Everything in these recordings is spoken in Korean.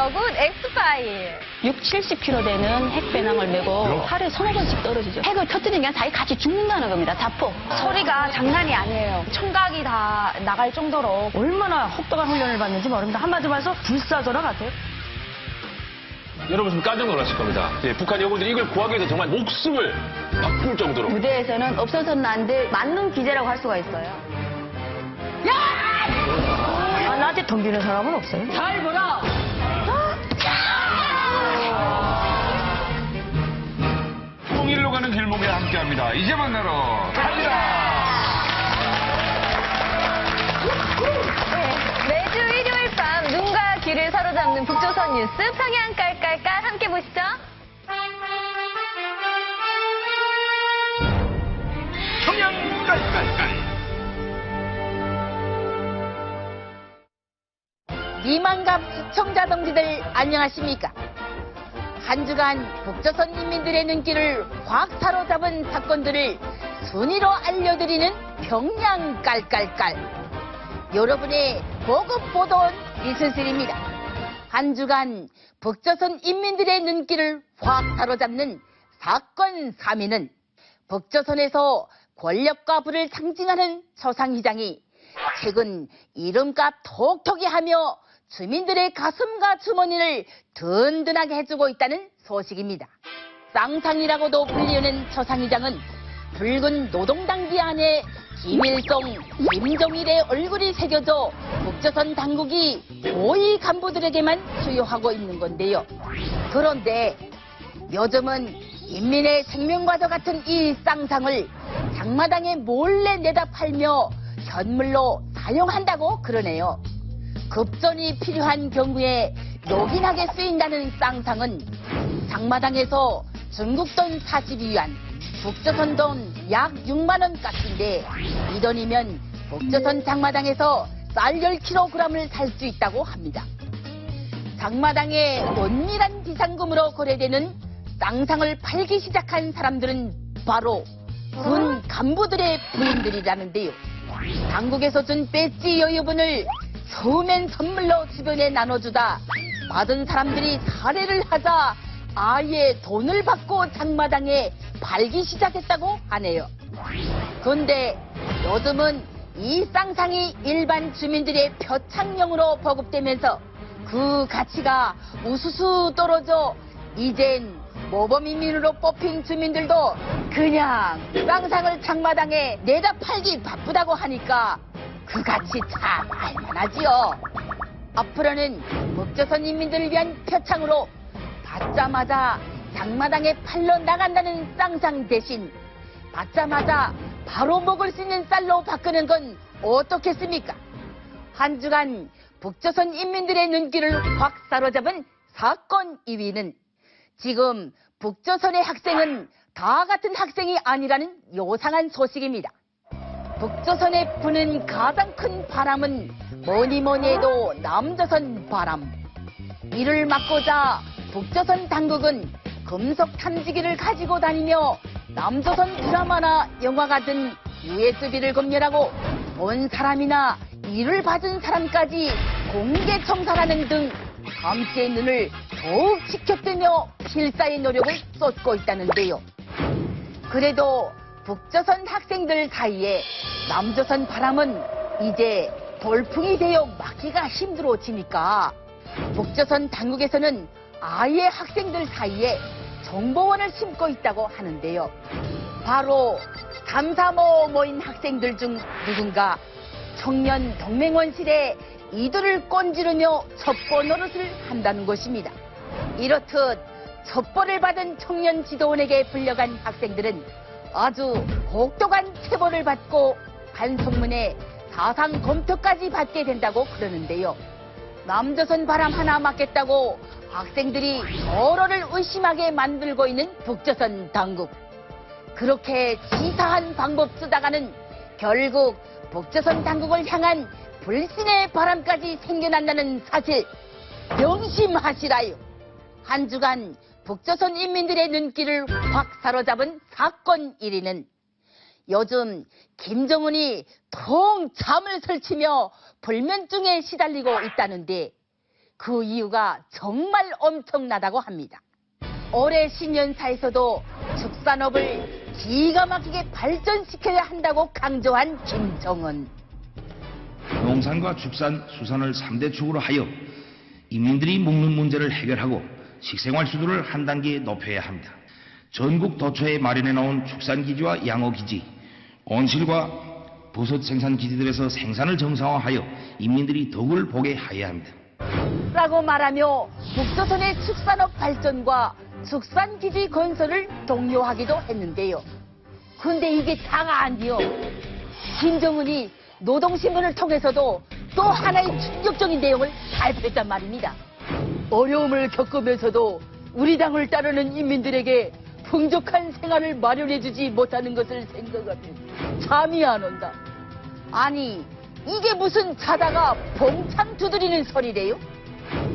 여군 엑스파일. 60-70kg 되는 핵배낭을 메고 하루에 1~2번씩 떨어지죠. 핵을 터뜨리는 게 아니라 자기 같이 죽는다는 겁니다. 자포. 소리가 장난이 아니에요. 청각이 다 나갈 정도로. 얼마나 혹독한 훈련을 받는지 모릅니다. 한마디로 말해서 불사조나 같아요. 여러분 좀 깜짝 놀라실 겁니다. 예, 북한 여군들이 이걸 구하기 위해서 정말 목숨을 바꿀 정도로. 무대에서는 없어서는 안 될 만능 기재라고 할 수가 있어요. 아, 나한테 덤비는 사람은 없어요. 잘 보라. 통일로 가는 길목에 함께합니다. 이제 만나러 갑니다. 매주 일요일 밤 눈과 귀를 사로잡는 북조선 뉴스 평양 깔깔깔 함께 보시죠. 평양 깔깔깔. 이만갑 시청자 동지들 안녕하십니까? 한 주간 북조선 인민들의 눈길을 확 사로잡은 사건들을 순위로 알려드리는 평양 깔깔깔. 여러분의 보급 보도원 이순실입니다. 한 주간 북조선 인민들의 눈길을 확 사로잡는 사건 3위는 북조선에서 권력과 부를 상징하는 초상휘장이 최근 이름값 톡톡히 하며 주민들의 가슴과 주머니를 든든하게 해주고 있다는 소식입니다. 쌍상이라고도 불리우는 초상휘장은 붉은 노동당기 안에 김일성, 김정일의 얼굴이 새겨져 북조선 당국이 고위 간부들에게만 수여하고 있는 건데요. 그런데 요즘은 인민의 생명과도 같은 이 쌍상을 장마당에 몰래 내다 팔며 현물로 사용한다고 그러네요. 급전이 필요한 경우에 요긴하게 쓰인다는 쌍상은 장마당에서 중국 돈 42위안, 북조선 돈 약 6만 원 값인데 이 돈이면 북조선 장마당에서 쌀 10kg을 살 수 있다고 합니다. 장마당의 은밀한 비상금으로 거래되는 쌍상을 팔기 시작한 사람들은 바로 군 간부들의 부인들이라는데요. 당국에서 준 배지 여유분을 서우면 선물로 주변에 나눠주다 받은 사람들이 살해를 하자 아예 돈을 받고 장마당에 팔기 시작했다고 하네요. 그런데 요즘은 이 쌍상이 일반 주민들의 표창용으로 보급되면서 그 가치가 우수수 떨어져 이젠 모범인민으로 뽑힌 주민들도 그냥 쌍상을 장마당에 내다 팔기 바쁘다고 하니까 그 가치 참 알만하지요. 앞으로는 북조선 인민들을 위한 표창으로 받자마자 장마당에 팔러 나간다는 쌍상 대신 받자마자 바로 먹을 수 있는 쌀로 바꾸는 건 어떻겠습니까? 한 주간 북조선 인민들의 눈길을 확 사로잡은 사건 2위는 지금 북조선의 학생은 다 같은 학생이 아니라는 요상한 소식입니다. 북조선에 부는 가장 큰 바람은 뭐니 해도 남조선 바람. 이를 막고자 북조선 당국은 금속 탐지기를 가지고 다니며 남조선 드라마나 영화가 든 USB를 검열하고 본 사람이나 이를 받은 사람까지 공개 청산하는 등 감시의 눈을 더욱 지켜뜨며 필사의 노력을 쏟고 있다는데요. 그래도 북조선 학생들 사이에 남조선 바람은 이제 돌풍이 되어 막기가 힘들어지니까 북조선 당국에서는 아예 학생들 사이에 정보원을 심고 있다고 하는데요. 바로 3, 4모 모인 학생들 중 누군가 청년 동맹원실에 이들을 꼰지르며 첩보 노릇을 한다는 것입니다. 이렇듯 첩보를 받은 청년 지도원에게 불려간 학생들은 아주 혹독한 체벌을 받고 반성문에 사상 검토까지 받게 된다고 그러는데요. 남조선 바람 하나 맞겠다고 학생들이 서로를 의심하게 만들고 있는 북조선 당국. 그렇게 치사한 방법 쓰다가는 결국 북조선 당국을 향한 불신의 바람까지 생겨난다는 사실 명심하시라요. 한 주간 북조선 인민들의 눈길을 확 사로잡은 사건 1위는 요즘 김정은이 통 잠을 설치며 불면증에 시달리고 있다는데 그 이유가 정말 엄청나다고 합니다. 올해 신년사에서도 축산업을 기가 막히게 발전시켜야 한다고 강조한 김정은. 농산과 축산, 수산을 3대 축으로 하여 인민들이 먹는 문제를 해결하고 식생활 수준을 한 단계 높여야 합니다. 전국 도처에 마련해 놓은 축산기지와 양어기지, 온실과 버섯 생산기지들에서 생산을 정상화하여 인민들이 덕을 보게 하여야 합니다. 라고 말하며 북조선의 축산업 발전과 축산기지 건설을 독려하기도 했는데요. 근데 이게 다가 아니요. 김정은이 노동신문을 통해서도 또 하나의 충격적인 내용을 발표했단 말입니다. 어려움을 겪으면서도 우리 당을 따르는 인민들에게 풍족한 생활을 마련해주지 못하는 것을 생각하면 잠이 안 온다. 아니, 이게 무슨 자다가 봉창 두드리는 소리래요?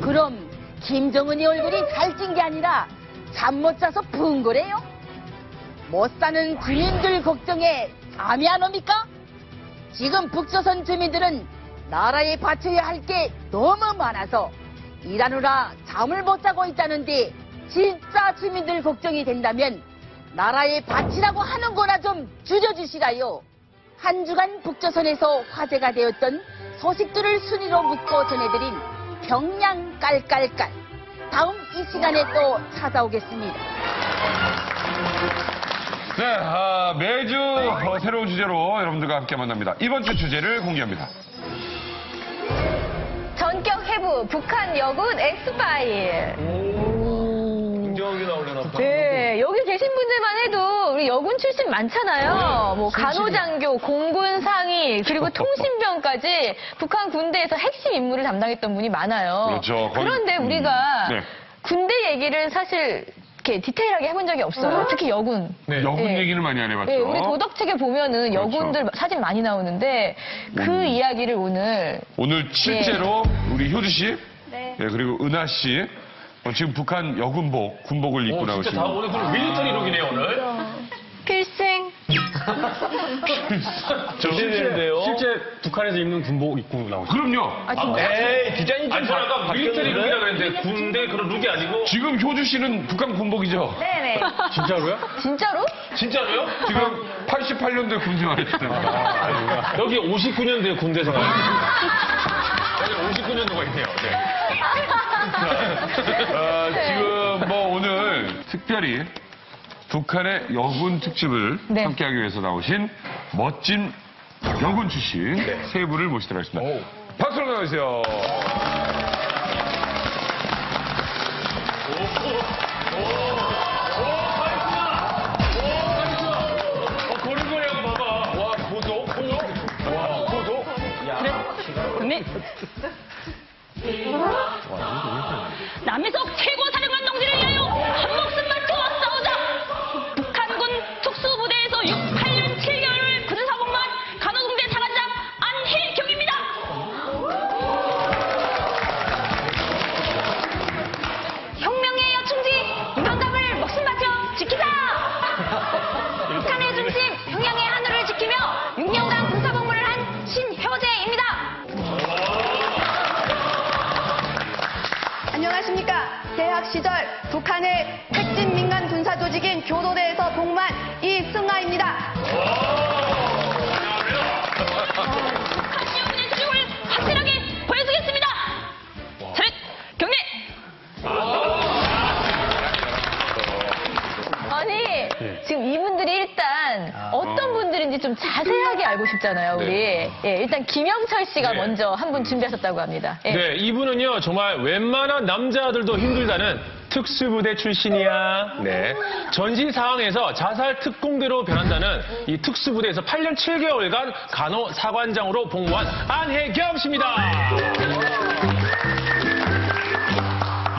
그럼 김정은이 얼굴이 살찐 게 아니라 잠 못 자서 붕 거래요? 못 사는 군인들 걱정에 잠이 안 옵니까? 지금 북조선 주민들은 나라에 바쳐야 할 게 너무 많아서 일하느라 잠을 못 자고 있다는데 진짜 주민들 걱정이 된다면 나라에 바치라고 하는 거나 좀 줄여주시라요. 한 주간 북조선에서 화제가 되었던 소식들을 순위로 묶어 전해드린 평양 깔깔깔. 다음 이 시간에 또 찾아오겠습니다. 네, 매주 새로운 주제로 여러분들과 함께 만납니다. 이번 주 주제를 공개합니다. 전격 해부 북한 여군 엑스파일. 김정은이 나오려나 봐. 네, 여기 계신 분들만 해도 우리 여군 출신 많잖아요. 뭐 간호장교, 공군 상위, 그리고 통신병까지 북한 군대에서 핵심 임무를 담당했던 분이 많아요. 그렇죠. 그런데 우리가 네. 군대 얘기를 사실 이렇게 디테일하게 해본 적이 없어요. 특히 여군. 네. 여군 네. 얘기를 많이 안 해봤죠. 네, 우리 도덕책에 보면은 그렇죠. 여군들 사진 많이 나오는데 그 이야기를 오늘 실제로 우리 효주 씨, 네. 네, 그리고 은하 씨, 지금 북한 여군복, 군복을 입고 진짜 나오시는. 다 오늘 그럼 밀리터리 룩이네요, 오늘. 필승. 실제 북한에서 입는 군복 입고 나오죠. 그럼요. 에이, 디자인이 좀 아까 밀리터리 룩이라 그랬는데 군대 그런 룩이 아니고. 지금 효주 씨는 북한 군복이죠. 네네. 진짜로요? 진짜로? 진짜로요? 지금 88년도에 군 생활했잖아요. 여기 59년도에 군대 생활. 여기 59년도가 있네요. 네. 지금 뭐 오늘 특별히 북한의 여군 특집을 네. 함께하기 위해서 나오신 멋진 여군 출신 세 분을 모시도록 하겠습니다. 박수로 나와주세요. 보는 거예요, 봐봐. 와, 고도. 와, 고도. 네. 남해석 최고 사령관 동지를 위하여 한 목숨 바쳐 싸우자. 북한군 특수부대에서 8년 7개월을 군사복무한 간호공대 사관장 안혜경입니다. 혁명의 여충지 이만감을 목숨 바쳐 지키자. 북한의 중심 평양의 하늘을 지키며 6년간 군사복무를 한 신효재입니다. 안녕하십니까. 대학 시절 북한의 핵진 민간 군사 조직인 교도대에서 복무한 이승아입니다. 북한 시험의 수준을 확실하게 보여주겠습니다. 차렷 경례. 아니, 지금 이분들이 일단 어떤 분들인지 좀 자세하게 알고 싶잖아요, 우리. 예, 일단 김영철 씨가 먼저 한 분 준비하셨다고 합니다. 예. 네, 이분은요, 정말 웬만한 남자들도 힘들다는 특수부대 출신이야. 네. 전시 상황에서 자살 특공대로 변한다는 이 특수부대에서 8년 7개월간 간호 사관장으로 복무한 안혜경 씨입니다.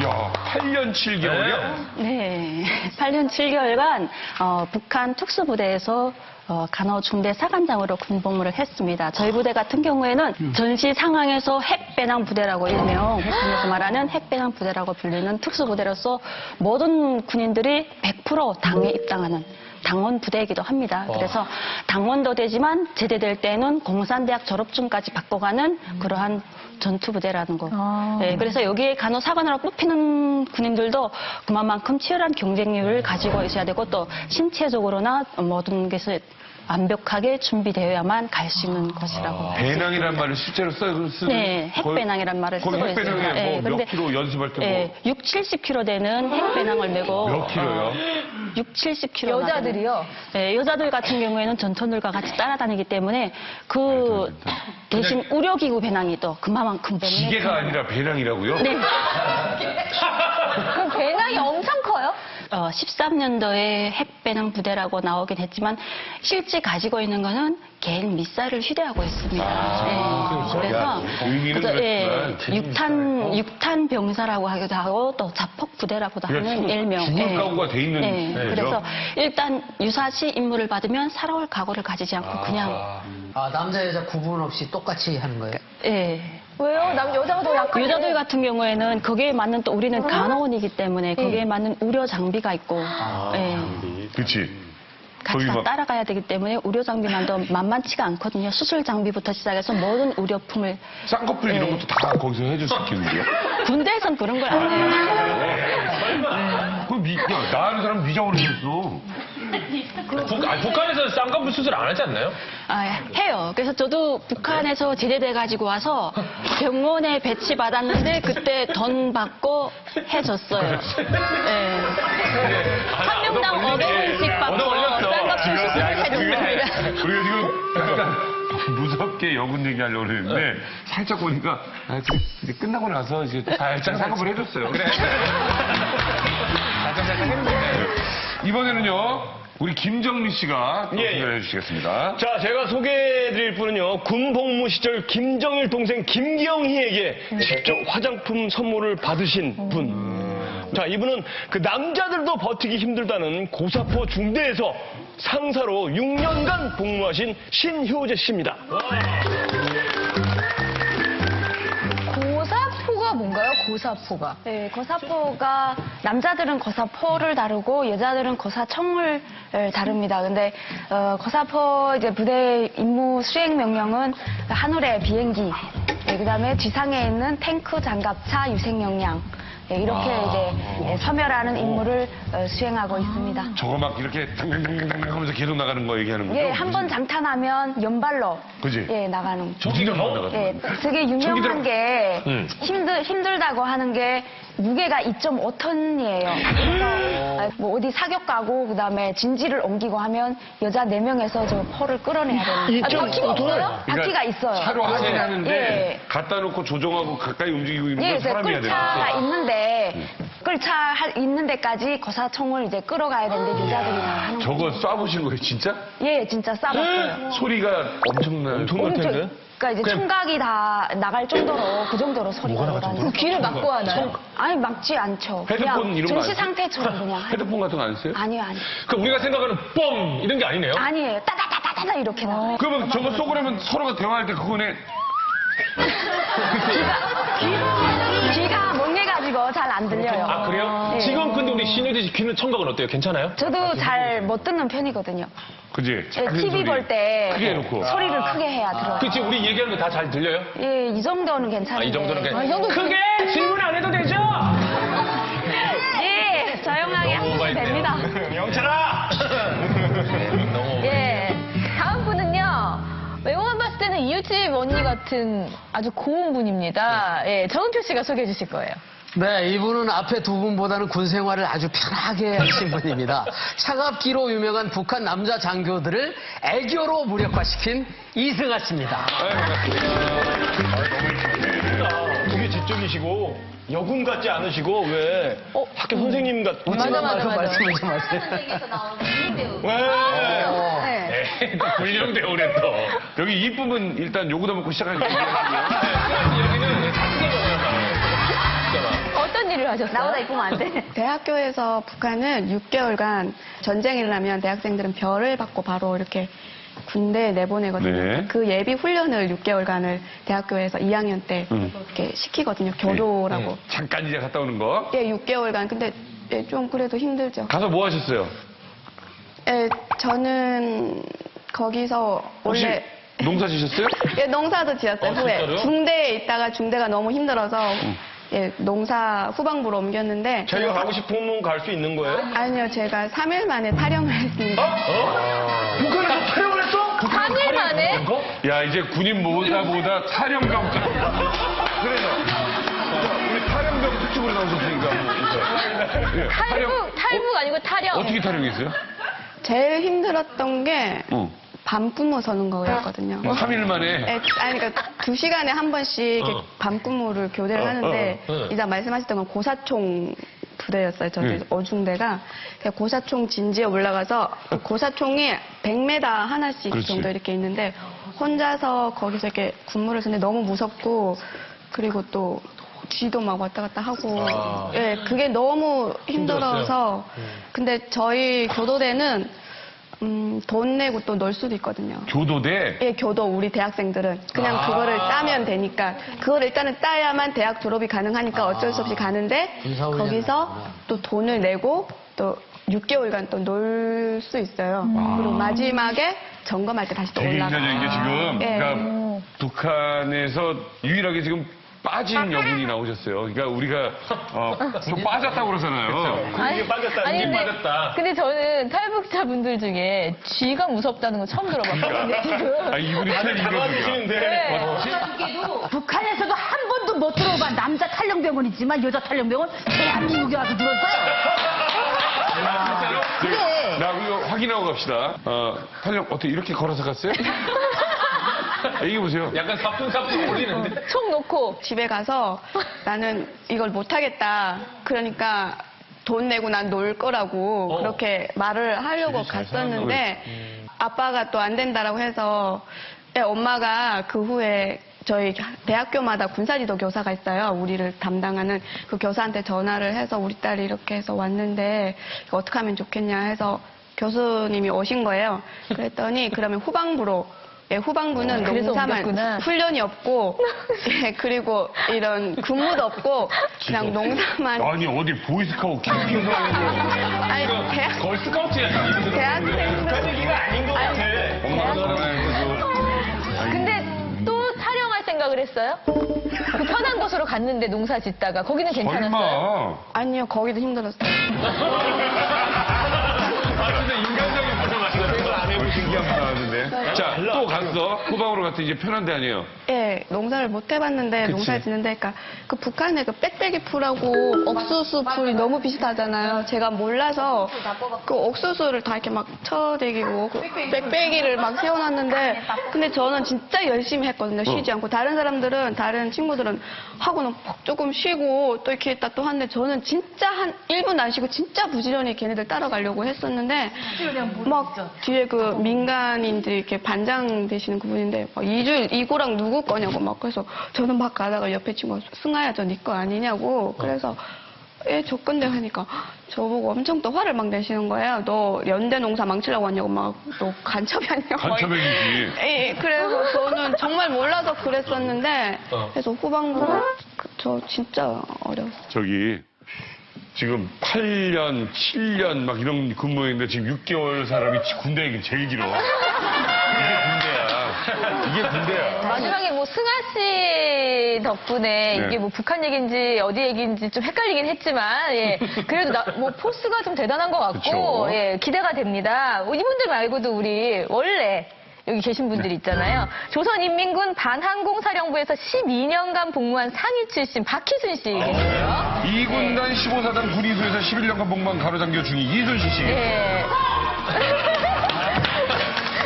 야, 8년 7개월이요? 네, 8년 7개월간 북한 특수부대에서 간호중대 사관장으로 군복무를 했습니다. 저희 부대 같은 경우에는 전시 상황에서 핵배낭 부대라고 일명 북한에서 말하는 핵배낭 부대라고 불리는 특수부대로서 모든 군인들이 100% 당에 입당하는 당원 부대이기도 합니다. 그래서 당원도 되지만 제대될 때는 공산대학 졸업증까지 바꿔가는 그러한 전투부대라는 거. 네, 그래서 여기에 간호사관으로 뽑히는 군인들도 그만큼 치열한 경쟁률을 가지고 있어야 되고 또 신체적으로나 모든 것을 완벽하게 준비되어야만 갈 수 있는 것이라고. 배낭이란 말을 실제로 쓰는 네, 핵배낭이란 말을 쓰고 있습니다. 핵배낭에 뭐 몇 킬로 연습할 때 뭐. 6, 70kg 되는 핵배낭을 메고. 몇 킬로요? 6, 70kg. 여자들이요? 네, 여자들 같은 경우에는 전투들과 같이 따라다니기 때문에 그 대신 의료기구 배낭이 또 그만큼 때문에. 기계가 아니라 배낭이라고요? 네. 그 배낭이 엄청 커요? 13년도에 핵배낭 부대라고 나오긴 했지만 실제 가지고 있는 거는 개인 미사일을 휴대하고 있습니다. 그래서 의미는 그렇지만 육탄 병사라고 하기도 하고 또 자폭 부대라고도 하는 일명. 죽을 각오가 돼 있는 그래서 일단 유사시 임무를 받으면 살아올 각오를 가지지 않고 그냥. 남자 여자 구분 없이 똑같이 하는 거예요? 예. 왜요? 여자가 더 약한 여자들 같은 경우에는 거기에 맞는 또 우리는 간호원이기 때문에 거기에 맞는 의료 장비가 있고. 예. 그렇지. 같이 다 막- 따라가야 되기 때문에 의료 장비만도 만만치가 않거든요. 수술 장비부터 시작해서 모든 의료품을. 쌍꺼풀 이런 네. 것도 다 거기서 해줄 수 있겠는데요? 군대에선 그런 걸 안 해요. 나 아는 사람 미장으로 해줬어. 북한에서 쌍꺼풀 수술 안 하지 않나요? 해요. 그래서 저도 북한에서 제대돼가지고 와서 병원에 배치받았는데 그때 돈 받고 해줬어요. 네. 한 명당 500원씩 받고 쌍꺼풀 수술을 해줬습니다. 우리가 지금 약간 무섭게 여군 얘기하려고 그랬는데 살짝 보니까 이제 끝나고 나서 이제 살짝 쌍꺼풀 해줬어요. 그래. 이번에는요. 우리 김정민 씨가 또 소개를 해주시겠습니다. 자, 제가 소개해드릴 분은요, 군 복무 시절 김정일 동생 김경희에게 직접 화장품 선물을 받으신 분. 자, 이분은 그 남자들도 버티기 힘들다는 고사포 중대에서 상사로 6년간 복무하신 신효재 씨입니다. 고사포가 뭔가요? 고사포가. 네, 고사포가 남자들은 고사포를 다루고 여자들은 고사총을 다룹니다. 근데 고사포 이제 부대 임무 수행 명령은 하늘의 비행기, 그다음에 지상에 있는 탱크, 장갑차, 유생 역량. 이렇게 이제 섬멸하는 임무를 수행하고 있습니다. 저거 막 이렇게 당당당당 하면서 계속 나가는 거 얘기하는 거죠? 예, 한 번 장탄하면 연발로 그지? 예, 나가는. 진짜 막 나가는 예, 거. 되게 유명한 게 응. 힘들다고 하는 게 무게가 2.5톤이에요. 그래서 뭐 어디 사격 가고 그다음에 진지를 옮기고 하면 여자 4명에서 저 포를 끌어내야 되는. 바퀴가 없어요? 바퀴가 있어요. 차로 하긴 하는데 예. 갖다 놓고 조정하고 가까이 움직이고 이런 예, 건 이제 사람이 해야 끌차가 되나? 있는데 있는 데까지 고사총을 이제 끌어가야 되는데 여자들이 하는 거. 저거 쏴보신 거예요, 진짜? 예, 진짜 싸봤어요. 소리가 엄청나요. 엄청, 그러니까 이제 총각이 다 나갈 정도로 그 정도로 소리가 나가는. 그 귀를 막고 하나요? 아니 막지 않죠. 헤드폰 그냥 이런 거 전시 안 써요? 상태처럼 그냥. 헤드폰 같은 거 안 써요? 아니요. 그 우리가 생각하는 뻥 이런 게 아니네요. 아니에요. 따다다다다다 이렇게 나와요. 그러면 저거 쏘고나면 서로가 대화할 때 그거네. 귀가 멍해가지고 잘 안 들려요. 아, 그래요? 네. 지금 근데 우리 신효재 씨 귀는 청각은 어때요? 괜찮아요? 저도 잘 못 듣는 편이거든요. 그지? TV 볼 때 크게 해놓고. 소리를 크게 해야 들어요. 그치, 우리 얘기하는 거 다 잘 들려요? 예, 이 정도는 괜찮은데. 이 정도는 이 정도 크게 질문 안 해도 되죠? 예, 조용하게 하시면 됩니다. 영철아! 예. 다음 분은요. 외모만 봤을 때는 이웃집 언니 같은 아주 고운 분입니다. 예, 정은표 씨가 소개해 주실 거예요. 네, 이분은 앞에 두 분보다는 군 생활을 아주 편하게 하신 분입니다. 차갑기로 유명한 북한 남자 장교들을 애교로 무력화시킨 이승아 씨입니다. 되게 지적이시고, 여군 같지 않으시고, 왜 학교 선생님 같 맞아. 말씀을 좀 하세요. 네, 또 불량 배우네 또. 여기 이쁨은 일단 요거다 먹고 시작하는 거예요. 어떤 일을 하셨어요? 나보다 이쁘면 안 돼. 대학교에서 북한은 6개월간 전쟁이 일어나면 대학생들은 별을 받고 바로 이렇게 군대에 내보내거든요. 네. 그 예비 훈련을 6개월간을 대학교에서 2학년 때 이렇게 시키거든요. 교도라고. 잠깐 이제 갔다 오는 거. 예, 6개월간. 근데 예, 좀 그래도 힘들죠. 가서 뭐 하셨어요? 예, 저는 거기서 혹시 원래 농사 지셨어요? 예, 농사도 지었어요. 후에 진짜로요? 중대에 있다가 중대가 너무 힘들어서 예, 농사 후반부로 옮겼는데 자기가 가고 싶으면 갈 수 있는 거예요? 아니요, 제가 3일 만에 탈영을 했습니다. 북한에서 탈영을 했어? 3일 만에? 야, 이제 군인 모자보다 탈영병. 그래요. 우리 탈영병 특집으로 나오셨으니까. 예, 탈북 아니고 탈영. 어떻게 탈영했어요? 제일 힘들었던 게 밤근무 서는 거였거든요. 3일 만에. 아니, 그러니까 2시간에 한 번씩 이렇게 밤근무를 교대를 하는데, 이제 말씀하셨던 건 고사총 부대였어요. 저희 어중대가. 고사총 진지에 올라가서 고사총이 100m 하나씩 그렇지. 정도 이렇게 있는데, 혼자서 거기서 이렇게 군무를 쓰는데 너무 무섭고, 그리고 또 쥐도 막 왔다 갔다 하고, 예, 그게 너무 힘들어서. 근데 저희 교도대는 돈 내고 또 놀 수도 있거든요. 교도대? 예, 교도 우리 대학생들은 그냥 그거를 따면 되니까 그걸 일단은 따야만 대학 졸업이 가능하니까 어쩔 수 없이 가는데 거기서 또 돈을 내고 또 6개월간 또 놀 수 있어요. 그리고 마지막에 점검할 때 다시 또 되게 올라가. 인상적인 게 지금 예. 그러니까 북한에서 유일하게 지금 빠진 여군이 나오셨어요. 그러니까 우리가 좀 빠졌다고 그러잖아요. 아니 근데 저는 탈북자분들 중에 쥐가 무섭다는 거 처음 들어봤거든요. 지금. 아, 이분이 참 잡아주시는데. 웃기게도 북한에서도 한 번도 못 들어본 남자 탈영병은 있지만 여자 탈영병은 대한민국에 와서 들었어요. 그래. 나 이거 확인하고 갑시다. 탈영 어떻게 이렇게 걸어서 갔어요? 얘기해보세요. 약간 사뿐사뿐 걸리는데. 총 놓고. 집에 가서 나는 이걸 못하겠다. 그러니까 돈 내고 난 놀 거라고 그렇게 말을 하려고 갔었는데 아빠가 또 안 된다라고 해서 엄마가 그 후에 저희 대학교마다 군사지도 교사가 있어요. 우리를 담당하는 그 교사한테 전화를 해서 우리 딸이 이렇게 해서 왔는데 어떻게 하면 좋겠냐 해서 교수님이 오신 거예요. 그랬더니 그러면 후방부로 후방부는 그래서 농사만 옮겼구나. 훈련이 없고 그리고 이런 근무도 없고 그냥 농사만 아니 어디 보이스카우트 캠핑도 아니고 아니 대학 걸스카우트야. 대학생들 얘기가 아닌 것 같아. 근데 또 탈영할 생각을 했어요? 그 편한 곳으로 갔는데 농사 짓다가 거기는 괜찮았어요? 얼마? 아니요 거기도 힘들었어요. 진짜 인간적인 부정하시네. 안 해보신 게 한번 나왔는데. 자, 또 갔어. 후방으로 갔더니 이제 편한 데 아니에요? 예, 농사를 못 해봤는데 농사를 짓는데 그 북한에 그 빽빽이 풀하고 옥수수 풀이 너무 비슷하잖아요. 제가 몰라서 그 옥수수를 다 이렇게 막 쳐대기고 그 빽빽이를 막 세워놨는데 근데 저는 진짜 열심히 했거든요. 쉬지 않고 다른 사람들은 다른 친구들은 하고는 조금 쉬고 또 이렇게 또 하는데 저는 진짜 한 1분도 안 쉬고 진짜 부지런히 걔네들 따라가려고 했었는데 막 뒤에 그 민간인들이 이렇게 반장 되시는 그분인데 막 이거랑 누구 거냐고 막 그래서 저는 막 가다가 옆에 친구가 승아야 저 네 거 아니냐고 그래서 저 건데 하니까 저보고 엄청 또 화를 막 내시는 거예요. 너 연대 농사 망치려고 하냐고 막 너 간첩이 아니냐고. 간첩행위지. 예, 그래서 저는 정말 몰라서 그랬었는데 그래서 후방부가 저 진짜 어려웠어요. 저기 지금 8년, 7년 막 이런 근무했는데 지금 6개월 사람이 군대에 제일 길어. 이게 군대야. 마지막에 뭐 승아 씨 덕분에 네. 이게 뭐 북한 얘기인지 어디 얘기인지 좀 헷갈리긴 했지만 예, 그래도 뭐 포스가 좀 대단한 것 같고 그쵸. 예, 기대가 됩니다. 이분들 말고도 우리 원래 여기 계신 분들이 있잖아요. 조선인민군 반항공사령부에서 12년간 복무한 상위 출신 박희순 씨 계시고요. 2군단 15사단 군의소에서 11년간 복무한 가로장교 중위 이순실 씨. 예.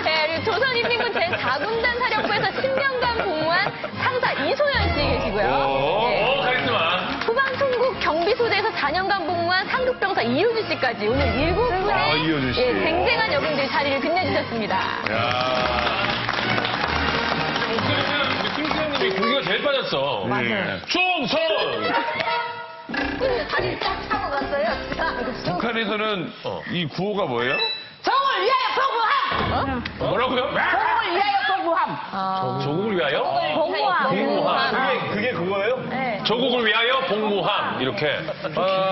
네, 그리고 조선인민군 제4군단 사령부에서 10년간 복무한 상사 이소연 씨 계시고요. 예. 카리스마. 후방통국 경비소대에서 4년간 복무한 상급병사 이효주 씨까지 오늘 7분의 이효주 씨. 쟁쟁한 여군들이 자리를 빛내주셨습니다. 김수현님이 경기가 제일 빠졌어. 맞아요. 충성! 다리 딱 타고 갔어요. 북한에서는 이 구호가 뭐예요? 정을 위하여 보고함! 뭐라고요? 정을 위하여 보고함! 조국을 위하여? 보고함! 보고함. 그게 그거예요? 네. 조국을 위하여 복무함. 이렇게.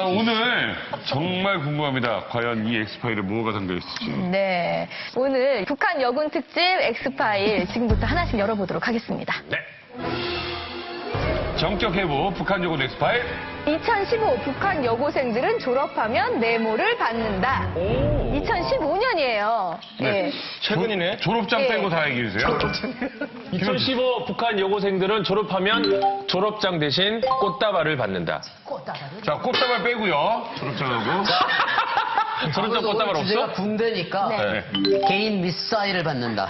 오늘 정말 궁금합니다. 과연 이 엑스파일에 뭐가 담겨 있을지. 네. 오늘 북한 여군 특집 엑스파일 지금부터 하나씩 열어보도록 하겠습니다. 네. 정격 해부 북한 요구 엑스파일. 2015 북한 여고생들은 졸업하면 네모를 받는다. 2015년이에요. 네. 최근이네. 졸업장 예. 빼고 다 얘기해 주세요. 2015 북한 여고생들은 졸업하면 졸업장 대신 꽃다발을 받는다. 자, 꽃다발 빼고요. 졸업장하고. 졸업장 꽃다발 주제가 없어? 군대니까 네. 개인 미사일을 받는다.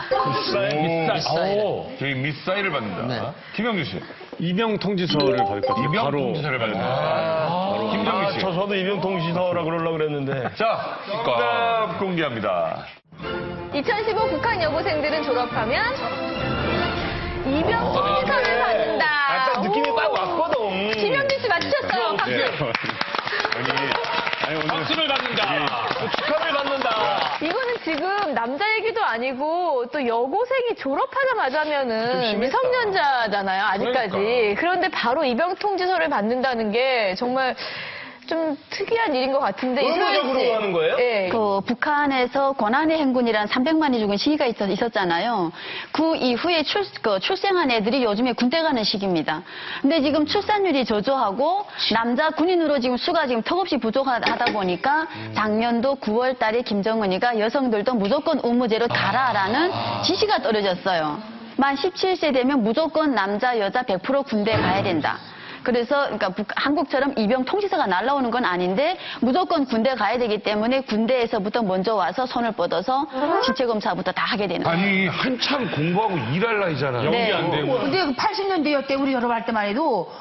오, 개인 미사일을 받는다. 네. 김영규 씨. 이명 통지서를 받을 것 같아요. 이명 바로. 통지서를 받는다. 김정규 씨. 저도 이명통지서라 그러려고 그랬는데. 자, 정답 공개합니다. 2015 북한 여고생들은 졸업하면 이병 통지서를 받는다. 약간 느낌이 오. 딱 왔거든. 김현진 씨 맞추셨어요. 박수. 아니, 오늘. 박수를 받는다. 축하를 받는다. 이거는 지금 남자 얘기도 아니고 또 여고생이 졸업하자마자면은 미성년자잖아요, 아직까지. 그러니까. 그런데 바로 입영 통지서를 받는다는 게 정말 좀 특이한 일인 것 같은데. 의무적으로 이소연 씨. 하는 거예요? 예. 그 북한에서 권한의 행군이라는 300만이 죽은 시기가 있었잖아요. 그 이후에 출생한 애들이 요즘에 군대 가는 시기입니다. 근데 지금 출산율이 저조하고 남자 군인으로 지금 수가 지금 턱없이 부족하다 보니까 작년도 9월 달에 김정은이가 여성들도 무조건 의무제로 가라라는 지시가 떨어졌어요. 만 17세 되면 무조건 남자, 여자 100% 군대 가야 된다. 그래서 그러니까 한국처럼 입영 통지서가 날라오는 건 아닌데 무조건 군대 가야 되기 때문에 군대에서부터 먼저 와서 손을 뻗어서 신체 검사부터 다 하게 되는 거예요. 아니, 한참 공부하고 일할 나이잖아요. 연기 안 되고. 근데 그 80년대 때 우리 졸업할 때만 해도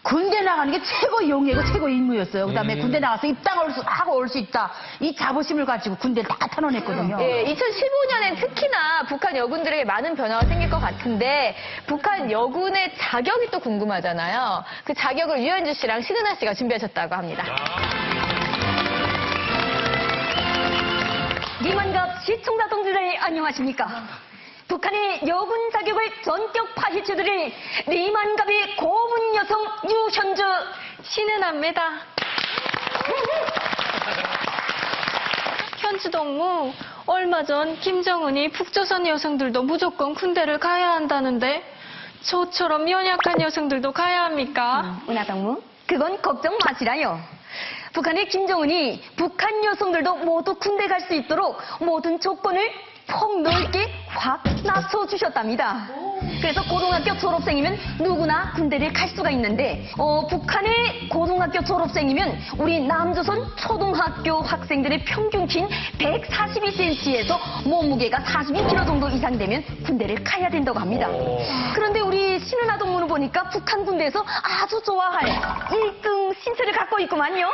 군대 나가는 게 최고 용예고 최고 임무였어요. 그다음에 군대 나가서 입당을 하고 올 수 있다. 이 자부심을 가지고 군대를 다 탄원했거든요. 예, 2015년엔 특히나 북한 여군들에게 많은 변화가 생길 것 같은데 북한 여군의 자격이 또 궁금하잖아요. 그 자격을 유현주 씨랑 신은아 씨가 준비하셨다고 합니다. 리만갑 시청자 동지들 안녕하십니까? 북한의 여군 자격을 전격 파헤쳐드릴 리만갑의 고문 여성 유현주 신은아입니다. 현주 동무, 얼마 전 김정은이 북조선 여성들도 무조건 군대를 가야 한다는데 저처럼 연약한 여성들도 가야 합니까? 은하동무, 그건 걱정 마시라요. 북한의 김정은이 북한 여성들도 모두 군대 갈 수 있도록 모든 조건을 폭넓게 확 나서주셨답니다. 그래서 고등학교 졸업생이면 누구나 군대를 갈 수가 있는데 북한의 고등학교 졸업생이면 우리 남조선 초등학교 학생들의 평균 키는 142cm에서 몸무게가 42kg 정도 이상 되면 군대를 가야 된다고 합니다. 그런데 우리 신은아 동무는 보니까 북한 군대에서 아주 좋아할 1등 신체를 갖고 있구만요.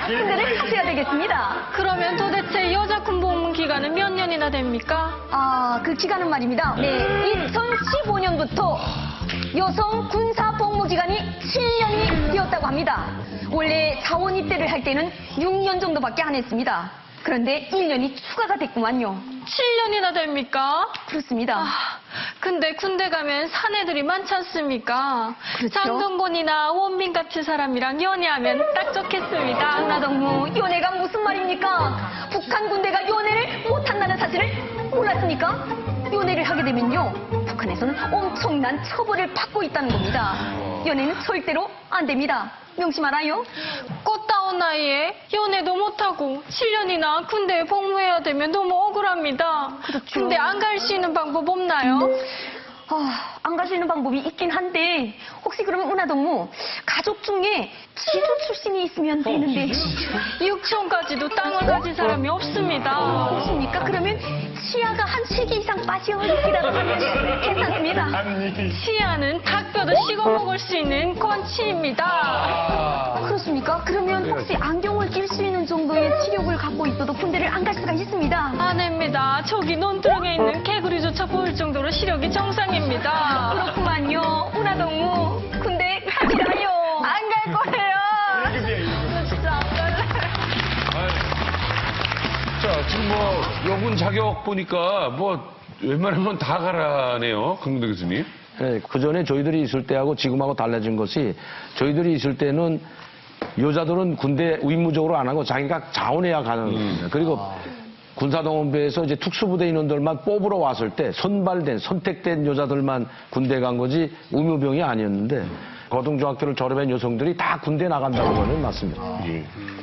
군대를 가셔야 되겠습니다. 그러면 도대체 여자 군복무 기간은 몇 년이나 됩니까? 그 기간은 말입니다. 네, 2015년부터 여성 군사 복무 기간이 7년이 되었다고 합니다. 원래 자원 입대를 할 때는 6년 정도밖에 안 했습니다. 그런데 1년이 추가가 됐구만요. 7년이나 됩니까? 그렇습니다. 근데 군대 가면 사내들이 많지 않습니까? 그렇죠. 장동건이나 원빈 같은 사람이랑 연애하면 딱 좋겠습니다. 은하동무, 연애가 무슨 말입니까? 북한 군대가 연애를 못한다는 사실을 몰랐습니까? 연애를 하게 되면요, 북한에서는 엄청난 처벌을 받고 있다는 겁니다. 연애는 절대로 안 됩니다. 명심하라요. 꽃다운 나이에 연애도 못하고 7년이나 군대에 복무해야 되면 너무 억울합니다. 그렇죠. 군대 안 갈 수 있는 방법 없나요? 안 갈 수 있는 방법이 있긴 한데 혹시 그러면 은하동무 가족 중에 지주 출신이 있으면 되는데 육촌까지도 땅을 가진 사람이 없습니다. 그렇습니까? 그러면 치아가 한 3개 이상 빠져 있기라도 하면 괜찮습니다. 치아는 닭뼈도 씹어 먹을 수 있는 건치입니다. 그렇습니까? 그러면 혹시 안경을 낄 수 있는 정도의 치력을 갖고 있어도 군대를 안 갈 수가 있습니다. 안 됩니다. 저기 논두렁에 있는 개구리조차 보일 정도로 시력이 정상입니다. 그렇구만요. 은하동무 군대 가시라요. 안 갈 거예요. 진짜 안 갈래. 자, 지금 여군 자격 보니까 웬만하면 다 가라네요. 강문대 교수님. 예, 그 전에 저희들이 있을 때하고 지금하고 달라진 것이 저희들이 있을 때는 여자들은 군대 의무적으로 안 하고 자기가 자원해야 가는 겁니다. 그리고 군사동원부에서 이제 특수부대 인원들만 뽑으러 왔을 때 선발된 선택된 여자들만 군대 간 거지 의무병이 아니었는데 고등중학교를 졸업한 여성들이 다 군대 나간다는 거는 맞습니다.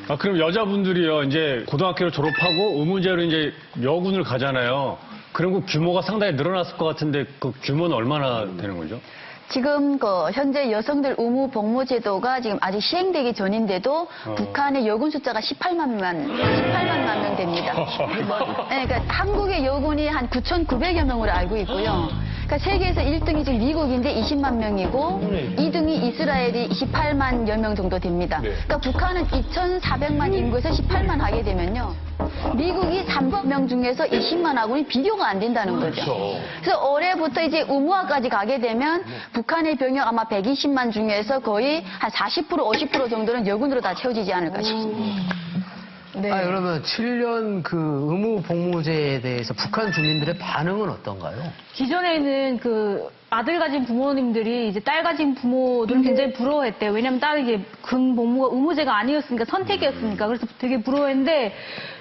아, 그럼 여자분들이요, 이제 고등학교를 졸업하고 의무제로 이제 여군을 가잖아요. 그럼 그 규모가 상당히 늘어났을 것 같은데 그 규모는 얼마나 되는 거죠? 지금 현재 여성들 의무 복무 제도가 지금 아직 시행되기 전인데도 북한의 여군 숫자가 18만 명 됩니다. 네, 그러니까 한국의 여군이 한 9,900여 명으로 알고 있고요. 그러니까 세계에서 1등이 지금 미국인데 20만 명이고 2등이 이스라엘이 28만여 명 정도 됩니다. 그러니까 북한은 2,400만 인구에서 18만 하게 되면요. 미국이 300명 중에서 20만 하고는 비교가 안 된다는 거죠. 그래서 올해부터 이제 의무화까지 가게 되면 북한의 병력 아마 120만 중에서 거의 한 40%, 50% 정도는 여군으로 다 채워지지 않을까 싶습니다. 네. 아, 그러면 7년 그 의무 복무제에 대해서 북한 주민들의 반응은 어떤가요? 기존에는 그 아들 가진 부모님들이 이제 딸 가진 부모들은 굉장히 부러워했대요. 왜냐면 딸은 이제 군 복무가 의무제가 아니었으니까 선택이었으니까. 그래서 되게 부러워했는데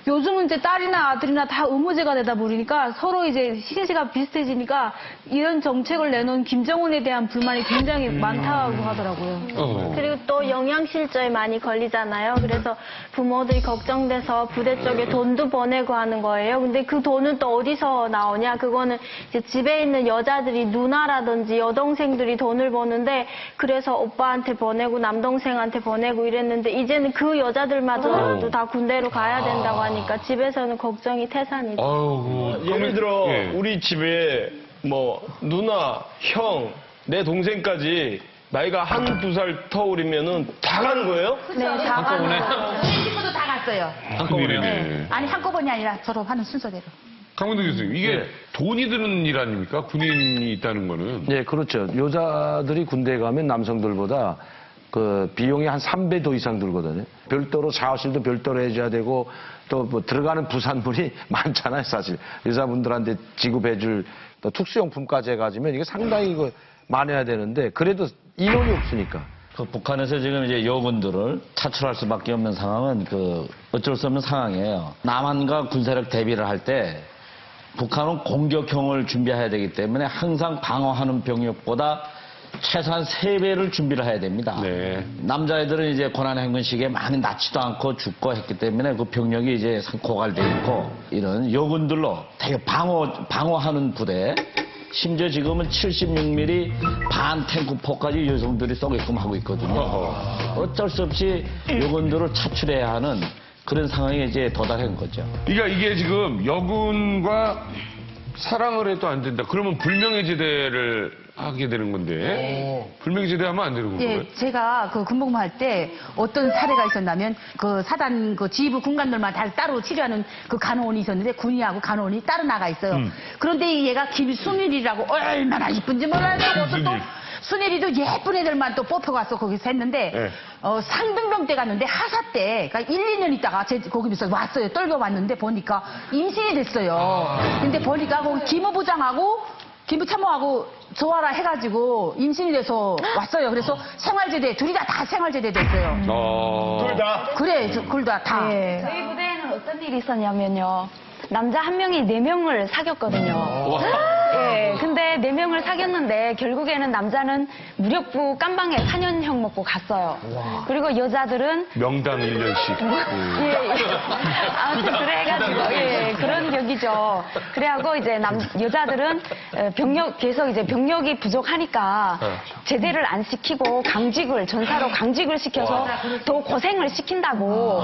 요즘은 이제 딸이나 아들이나 다 의무제가 되다 보니까 서로 이제 시대가 비슷해지니까 이런 정책을 내놓은 김정은에 대한 불만이 굉장히 많다고 하더라고요. 그리고 또 영양실조에 많이 걸리잖아요. 그래서 부모들이 걱정돼서 부대 쪽에 돈도 보내고 하는 거예요. 근데 그 돈은 또 어디서 나오냐? 그거는 이제 집에 있는 여자들이 누나라든지 여동생들이 돈을 버는데 그래서 오빠한테 보내고 남동생한테 보내고 이랬는데 이제는 그 여자들마저도 다 군대로 가야 된다고 하니까 집에서는 걱정이 태산이죠. 예를 들어 우리 집에 뭐 누나, 형, 내 동생까지 나이가 한두 살 터울이면은 다 가는 거예요? 네, 다 가는 거예요. 친구도 다 갔어요. 한꺼번에. 아니, 한꺼번이 아니라 졸업하는 순서대로. 강원도 교수님, 이게 돈이 드는 일 아닙니까? 군인이 있다는 거는. 네, 그렇죠. 여자들이 군대에 가면 남성들보다 그 비용이 한 3배 더 이상 들거든요. 별도로 샤워실도 별도로 해줘야 되고 또 뭐 들어가는 부산물이 많잖아요, 사실. 여자분들한테 지급해줄 또 특수용품까지 해가지면 이게 상당히 이거 많아야 되는데 그래도 인원이 없으니까. 그 북한에서 지금 이제 여군들을 차출할 수밖에 없는 상황은 그 어쩔 수 없는 상황이에요. 남한과 군사력 대비를 할 때 북한은 공격형을 준비해야 되기 때문에 항상 방어하는 병력보다 최소한 3배를 준비를 해야 됩니다. 남자애들은 이제 고난행군 시기에 많이 낳지도 않고 죽고 했기 때문에 그 병력이 이제 고갈돼 있고 이런 여군들로 되게 방어하는 부대 심지어 지금은 76mm 반탱크포까지 여성들이 쏘게끔 하고 있거든요. 어쩔 수 없이 여군들을 차출해야 하는 그런 상황에 이제 도달한 거죠. 그러니까 이게 지금 여군과 사랑을 해도 안 된다. 그러면 불명예제대를 하게 되는 건데 불명예제대 하면 안 되는 건가요? 예, 제가 그 군복무 할 때 어떤 사례가 있었냐면 그 사단 그 지휘부 군관들만 다 따로 치료하는 그 간호원이 있었는데 군의하고 간호원이 따로 나가 있어요. 그런데 얘가 김순일이라고 얼마나 이쁜지 몰라요. 또 순일이도 예쁜 애들만 또 뽑혀가서 거기서 했는데 상병병 때 갔는데 하사 때 그러니까 1, 2년 있다가 거기서 왔어요. 떨겨 왔는데 보니까 임신이 됐어요. 근데 보니까 거기 기무부장하고 기무참모하고 조화라 해가지고 임신이 돼서 왔어요. 그래서 생활제대 둘이 다 생활제대 됐어요. 둘 다? 그래, 둘 다. 저희 부대에는 어떤 일이 있었냐면요. 남자 한 명이 4명을 사귀었거든요. 네, 근데 4명을 사귀었는데 결국에는 남자는 무력부 깜방에 4년형 먹고 갔어요. 그리고 여자들은 명당 1년씩. 아무튼 그래가지고 그런 격이죠. 그래하고 이제 여자들은 계속 이제 병력이 부족하니까 제대를 안 시키고 전사로 강직을 시켜서 더 고생을 시킨다고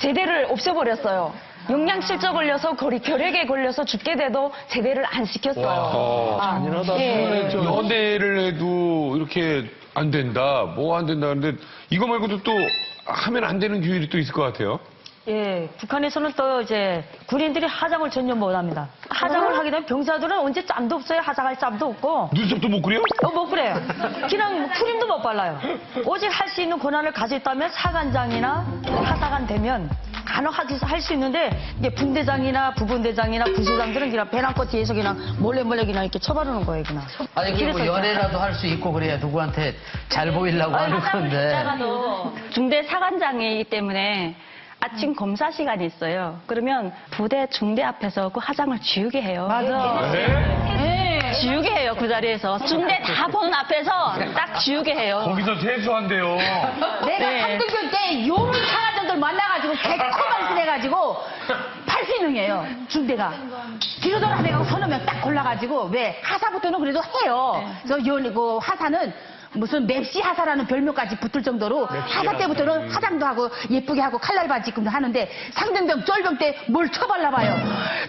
제대를 없애버렸어요. 영양실조 걸려서 결핵에 걸려서 죽게 돼도 제대를 안 시켰어요. 잔인하다. 연애를 해도 이렇게 안 된다, 뭐 안 된다 하는데 이거 말고도 또 하면 안 되는 규율이 또 있을 것 같아요. 예, 북한에서는 또 이제 군인들이 하장을 전혀 못합니다. 하장을 하게 되면 병사들은 언제 짬도 없어요. 하장할 짬도 없고. 눈썹도 못 그려? 못 그래요. 그냥 크림도 못 발라요. 오직 할 수 있는 권한을 가지고 있다면 사관장이나 하사관 되면 간혹 할 수 있는데 이제 분대장이나 부분대장이나 부수장들은 그냥 배낭꽃 뒤에서 그냥 몰래 그냥 이렇게 쳐바르는 거예요, 그냥. 아니, 그게 뭐 연애라도 할 수 있고 그래야 누구한테 잘 보이려고 하는 건데. 중대 사관장이기 때문에 아침 검사 시간이 있어요. 그러면 부대 중대 앞에서 그 화장을 지우게 해요. 맞아. 네. 지우게 해요, 그 자리에서. 중대 다 보는 앞에서 딱 지우게 해요. 거기서 세수한대요. 내가 네. 3등급 때 요런 사관장들 만나가지고 개코만 해가지고 80명이에요, 중대가. 뒤로 돌아내고 서너 명 딱 골라가지고, 왜, 하사부터는 그래도 해요. 그래서 그 하사는 무슨 맵시 하사라는 별명까지 붙을 정도로 하사 때부터는 화장도 하고 예쁘게 하고 칼날 바지 입고 하는데 상등병 쫄병 때 뭘 쳐발라봐요.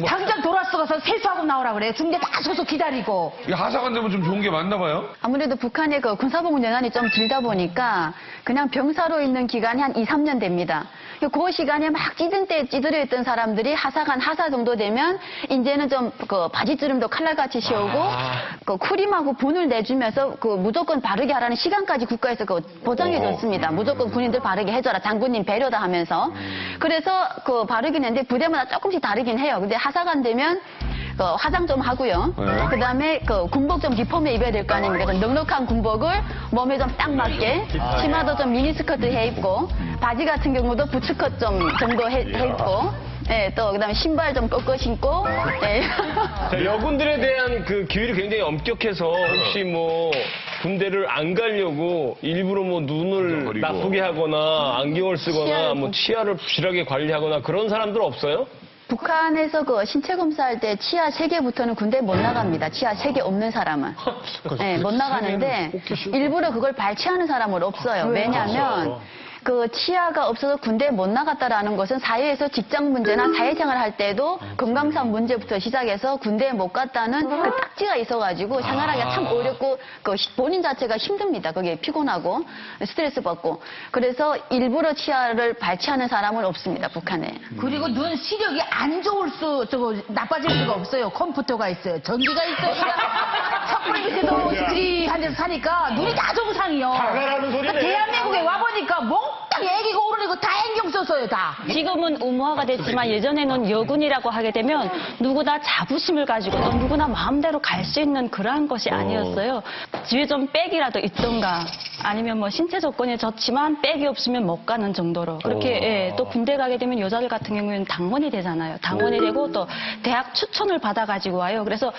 당장 돌아서서 세수하고 나오라 그래요. 중대 다 서서 기다리고. 이 하사관 되면 좀 좋은 게 많나 봐요? 아무래도 북한의 그 군사복무 연한이 좀 길다 보니까 그냥 병사로 있는 기간이 한 2, 3년 됩니다. 그 시간에 막 찌들어 있던 사람들이 하사관 하사 정도 되면 이제는 좀 그 바지주름도 칼날같이 씌우고 그 쿠림하고 분을 내주면서 그 무조건 바르게 하라는 시간까지 국가에서 그 보장해줬습니다. 무조건 군인들 바르게 해줘라. 장군님 배려다 하면서. 그래서 그 바르긴 했는데 부대마다 조금씩 다르긴 해요. 근데 하사관 되면 그 화장 좀 하고요. 그 다음에 그 군복 좀 리폼에 입어야 될 거 아닙니까? 좀 넉넉한 군복을 몸에 좀 딱 맞게 치마도 좀 미니스커트 해 입고 바지 같은 경우도 부츠컷 좀 정도 해 입고 예, 또 그다음에 신발 좀 꺾어 신고 예. 자, 여군들에 대한 그 규율이 굉장히 엄격해서 혹시 뭐 군대를 안 가려고 일부러 뭐 눈을 나쁘게 하거나 안경을 쓰거나 뭐 치아를 부실하게 관리하거나 그런 사람들 없어요? 북한에서 그 신체 검사할 때 치아 3개부터는 군대 못 나갑니다. 치아 3개 없는 사람은. 네, 못 나가는데 일부러 그걸 발치하는 사람은 없어요. 왜냐하면 그 치아가 없어서 군대에 못 나갔다라는 것은 사회에서 직장 문제나 사회생활 할 때도 건강상 문제부터 시작해서 군대에 못 갔다는 그 딱지가 있어가지고 생활하기가 참 어렵고 그 본인 자체가 힘듭니다. 그게 피곤하고 스트레스 받고. 그래서 일부러 치아를 발치하는 사람은 없습니다. 북한에. 그리고 눈 시력이 안 좋을 나빠질 수가 없어요. 컴퓨터가 있어요. 전기가 있어요. 척불 밑에도 스트리한 데서 사니까 눈이 다 정상이요. 다가라는 소리네. 대한민국에 와보니까 몽땅 애기고 오르고 다 안경 썼어요, 다. 지금은 의무화가 됐지만 예전에는 여군이라고 하게 되면 누구나 자부심을 가지고 또 누구나 마음대로 갈 수 있는 그러한 것이 아니었어요. 집에 좀 백이라도 있던가 아니면 뭐 신체 조건이 좋지만 백이 없으면 못 가는 정도로 그렇게 예, 또 군대 가게 되면 여자들 같은 경우에는 당원이 되잖아요. 당원이 되고 또 대학 추천을 받아가지고 와요. 그래서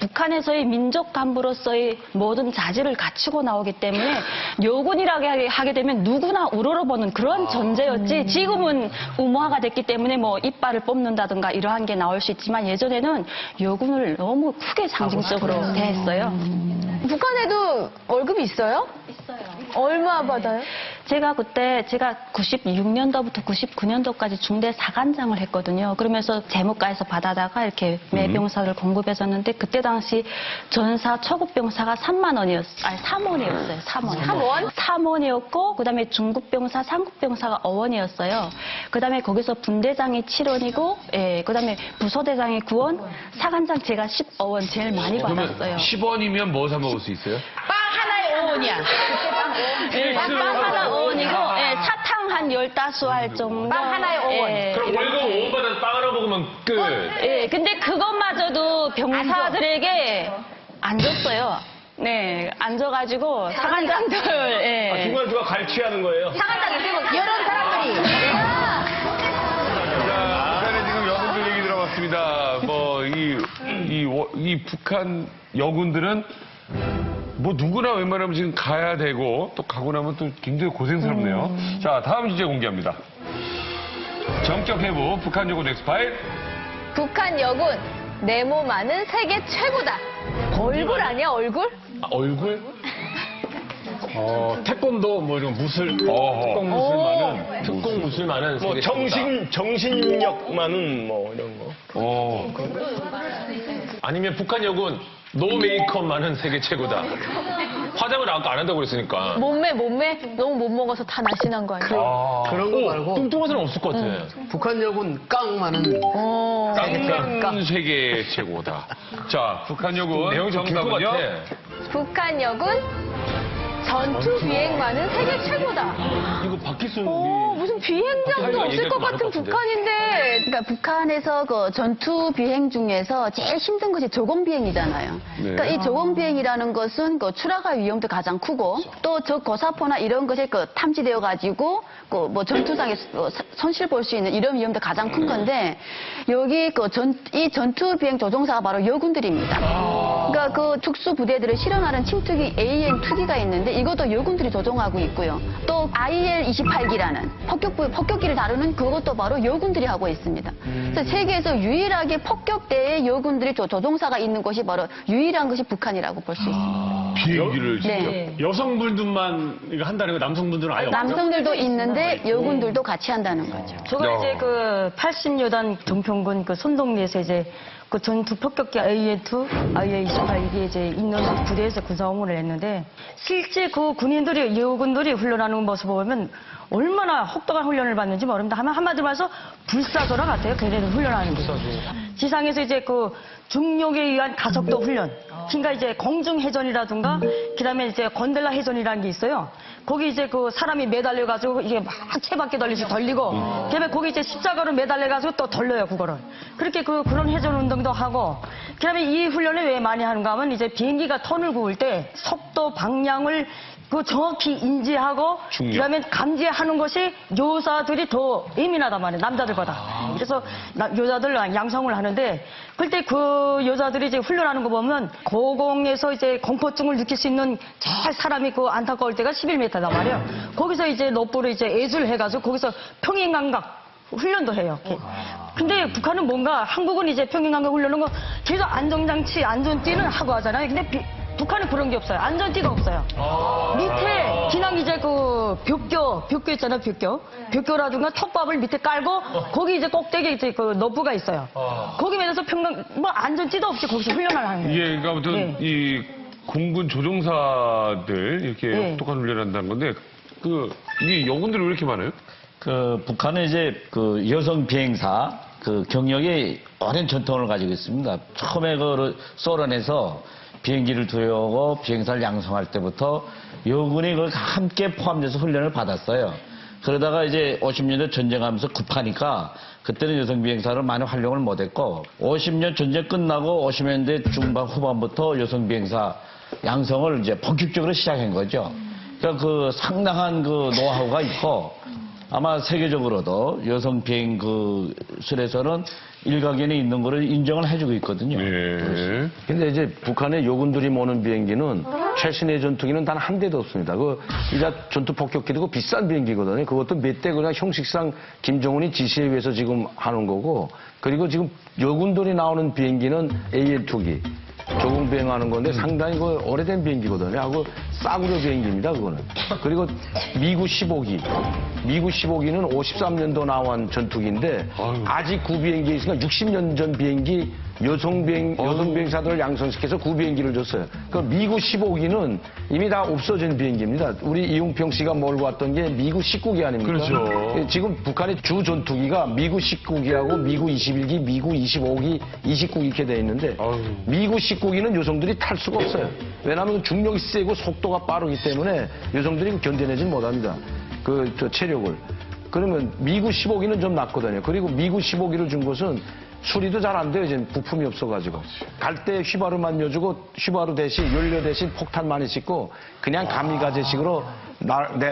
북한에서의 민족 간부로서의 모든 자질을 갖추고 나오기 때문에 여군이라고 하게 되면 누구나 우러러보는 그런 존재였지 지금은 의무화가 됐기 때문에 뭐 이빨을 뽑는다든가 이러한 게 나올 수 있지만 예전에는 여군을 너무 크게 상징적으로 대했어요. 북한에도 월급이 있어요? 있어요. 얼마 받아요? 제가 96년도부터 99년도까지 중대 사관장을 했거든요. 그러면서 재무과에서 받아다가 이렇게 매병사를 공급해줬는데 그때 당시 전사 초급병사가 3만 원이었어요. 아니 3원이었어요. 3원. 3원이었고 그다음에 중급병사, 상급병사가 5원이었어요. 그다음에 거기서 분대장이 7원이고 예, 그다음에 부소대장이 9원, 사관장 제가 15원 제일 많이 받았어요. 10원이면 뭐 사 먹을 수 있어요? 빵 하나에 5원이야. 예, 빵 하나 5원이고 예, 사탕 한 15알 정도. 빵 하나에 5원. 예, 그럼 월급 5원 받아서 빵 하나 먹으면 끝. 예, 근데 그것마저도 병사들에게 안 줬어요. 네, 안 줘가지고 사관장들. 예. 중간중간 갈취하는 거예요. 사관장이 되고 이런 사람들이. 자, 북한에 지금 여군들 얘기 들어봤습니다. 뭐, 이 북한 여군들은 뭐 누구나 웬만하면 지금 가야 되고 또 가고 나면 또 굉장히 고생스럽네요. 자, 다음 주제 공개합니다. 정격 해부 북한 여군 엑스파일. 북한 여군 내 몸 안은 세계 최고다. 얼굴 아니야 얼굴? 아, 얼굴? 태권도 뭐 이런 무술, 특공 무술 많은 뭐 정신력 많은 뭐 이런 거. 아니면 북한 여군 노 메이크업 많은 세계 최고다. 화장을 아까 안 한다고 그랬으니까. 몸매 너무 못 먹어서 다 날씬한 거 아니야? 그런 거 말고 뚱뚱한 사람 없을 것 같아. 북한 여군 깡 많은 깡 세계 최고다. 자, 북한 여군 내용 좀 길 것 정답은요? 같아. 북한 여군 전투 비행만은 세계 최고다. 이거 박희순 무슨 비행장도 없을 것 같은 북한인데. 그러니까 북한에서 그 전투 비행 중에서 제일 힘든 것이 저공 비행이잖아요. 그러니까 이 저공 비행이라는 것은 그 추락할 위험도 가장 크고 또 적 고사포나 이런 것에 그 탐지되어 가지고 그 뭐 전투상에 손실 볼 수 있는 이런 위험도 가장 큰 건데 여기 이 전투 비행 조종사가 바로 여군들입니다. 그러니까 그 특수 부대들을 실현하는 침투기 AN-2기가 있는데 이것도 여군들이 조종하고 있고요. 또 IL-28기라는 폭격기를 다루는 그것도 바로 여군들이 하고 있습니다. 그래서 세계에서 유일하게 폭격대에 여군들이 조종사가 있는 곳이 바로 유일한 것이 북한이라고 볼 수 있습니다. 비행기를 진짜. 네. 여성분들만 이거 한다는 거 남성분들은 아예 없죠? 남성들도 있는데 여군들도 같이 한다는 거죠. 제가 이제 그 80여단 정평군 그 손동리에서 이제 그 전투 폭격기 AN-2, IA-28 이게 이제 있는 부대에서 군사업무를 했는데 실제 그 군인들이 여군들이 훈련하는 모습을 보면 얼마나 혹독한 훈련을 받는지 모릅니다. 한마디로 말해서 불사조라 같아요. 걔네들 훈련하는 게. 지상에서 이제 그 중력에 의한 가속도 훈련. 그러니까 이제 공중회전이라든가 그다음에 이제 건델라 회전이라는 게 있어요. 거기 이제 그 사람이 매달려가지고 이게 막 채바퀴 돌리듯이 돌리고 그다음에 거기 이제 십자가로 매달려가지고 또 돌려요 그거를. 그렇게 그런 회전 운동도 하고 그다음에 이 훈련을 왜 많이 하는가 하면 이제 비행기가 턴을 구울 때 속도 방향을 그 정확히 인지하고 그다음에 감지하는 것이 여자들이 더 예민하단 말이에요. 남자들보다. 그래서 여자들 양성을 하는데 그때 그 여자들이 이제 훈련하는 거 보면 고공에서 이제 공포증을 느낄 수 있는 제일 사람이 그 안타까울 때가 11m단 말이에요. 거기서 이제 높부를 이제 애주를 해가지고 거기서 평행감각 훈련도 해요. 근데 북한은 뭔가 한국은 이제 평행감각 훈련은 거 계속 안정장치, 안전띠는 하고 하잖아요. 근데 북한은 그런 게 없어요. 안전띠가 없어요. 밑에 그냥 이제 그 벽교 있잖아요. 벽교라든가 톱밥을 밑에 깔고 거기 이제 꼭대기에 이제 그 너프가 있어요. 거기 면에서 뭐 안전띠도 없이 거기서 훈련을 하는 거예요. 예, 그러니까 아무튼 이 공군 조종사들 이렇게 혹독한 훈련을 한다는 건데 이게 여군들이 왜 이렇게 많아요? 그 북한은 이제 그 여성 비행사 그 경력이 오랜 전통을 가지고 있습니다. 처음에 그 소련에서 비행기를 들여오고 비행사를 양성할 때부터 여군이 그 함께 포함돼서 훈련을 받았어요. 그러다가 이제 50년대 전쟁하면서 급하니까 그때는 여성 비행사를 많이 활용을 못했고 50년 전쟁 끝나고 50년대 중반 후반부터 여성 비행사 양성을 이제 본격적으로 시작한 거죠. 그러니까 그 상당한 그 노하우가 있고 아마 세계적으로도 여성 비행 그 술에서는 일각견이 있는 거를 인정을 해주고 있거든요. 예. 근데 이제 북한의 요군들이 모는 비행기는 최신의 전투기는 단 한 대도 없습니다. 이자 전투 폭격기도 비싼 비행기거든요. 그것도 몇 대 그냥 형식상 김정은이 지시에 의해서 지금 하는 거고 그리고 지금 요군들이 나오는 비행기는 AN-2기. 조공 비행하는 건데 상당히 그 오래된 비행기거든요. 하고 싸구려 비행기입니다, 그거는. 그리고 미구 15기. 미구 15기는 53년도 나온 전투기인데 아직 구비행기에 있으니까 60년 전 비행기 여성 비행사들을 양성시켜서 구비행기를 줬어요. 그 미구 15기는 이미 다 없어진 비행기입니다. 우리 이용평 씨가 몰고 왔던 게 미구 19기 아닙니까? 그렇죠. 지금 북한의 주 전투기가 미구 19기하고 미구 21기, 미구 25기, 29기 이렇게 돼 있는데 미구 19기는 여성들이 탈 수가 없어요. 왜냐하면 중력이 세고 속도가 빠르기 때문에 여성들이 견뎌내지 못합니다. 저 체력을. 그러면 미구 15기는 좀 낫거든요. 그리고 미구 15기를 준 것은 수리도 잘 안 돼요. 이제 부품이 없어가지고. 갈 때 휘바르만 여주고 휘바르 대신 연료 대신 폭탄 많이 싣고 그냥 가미가제식으로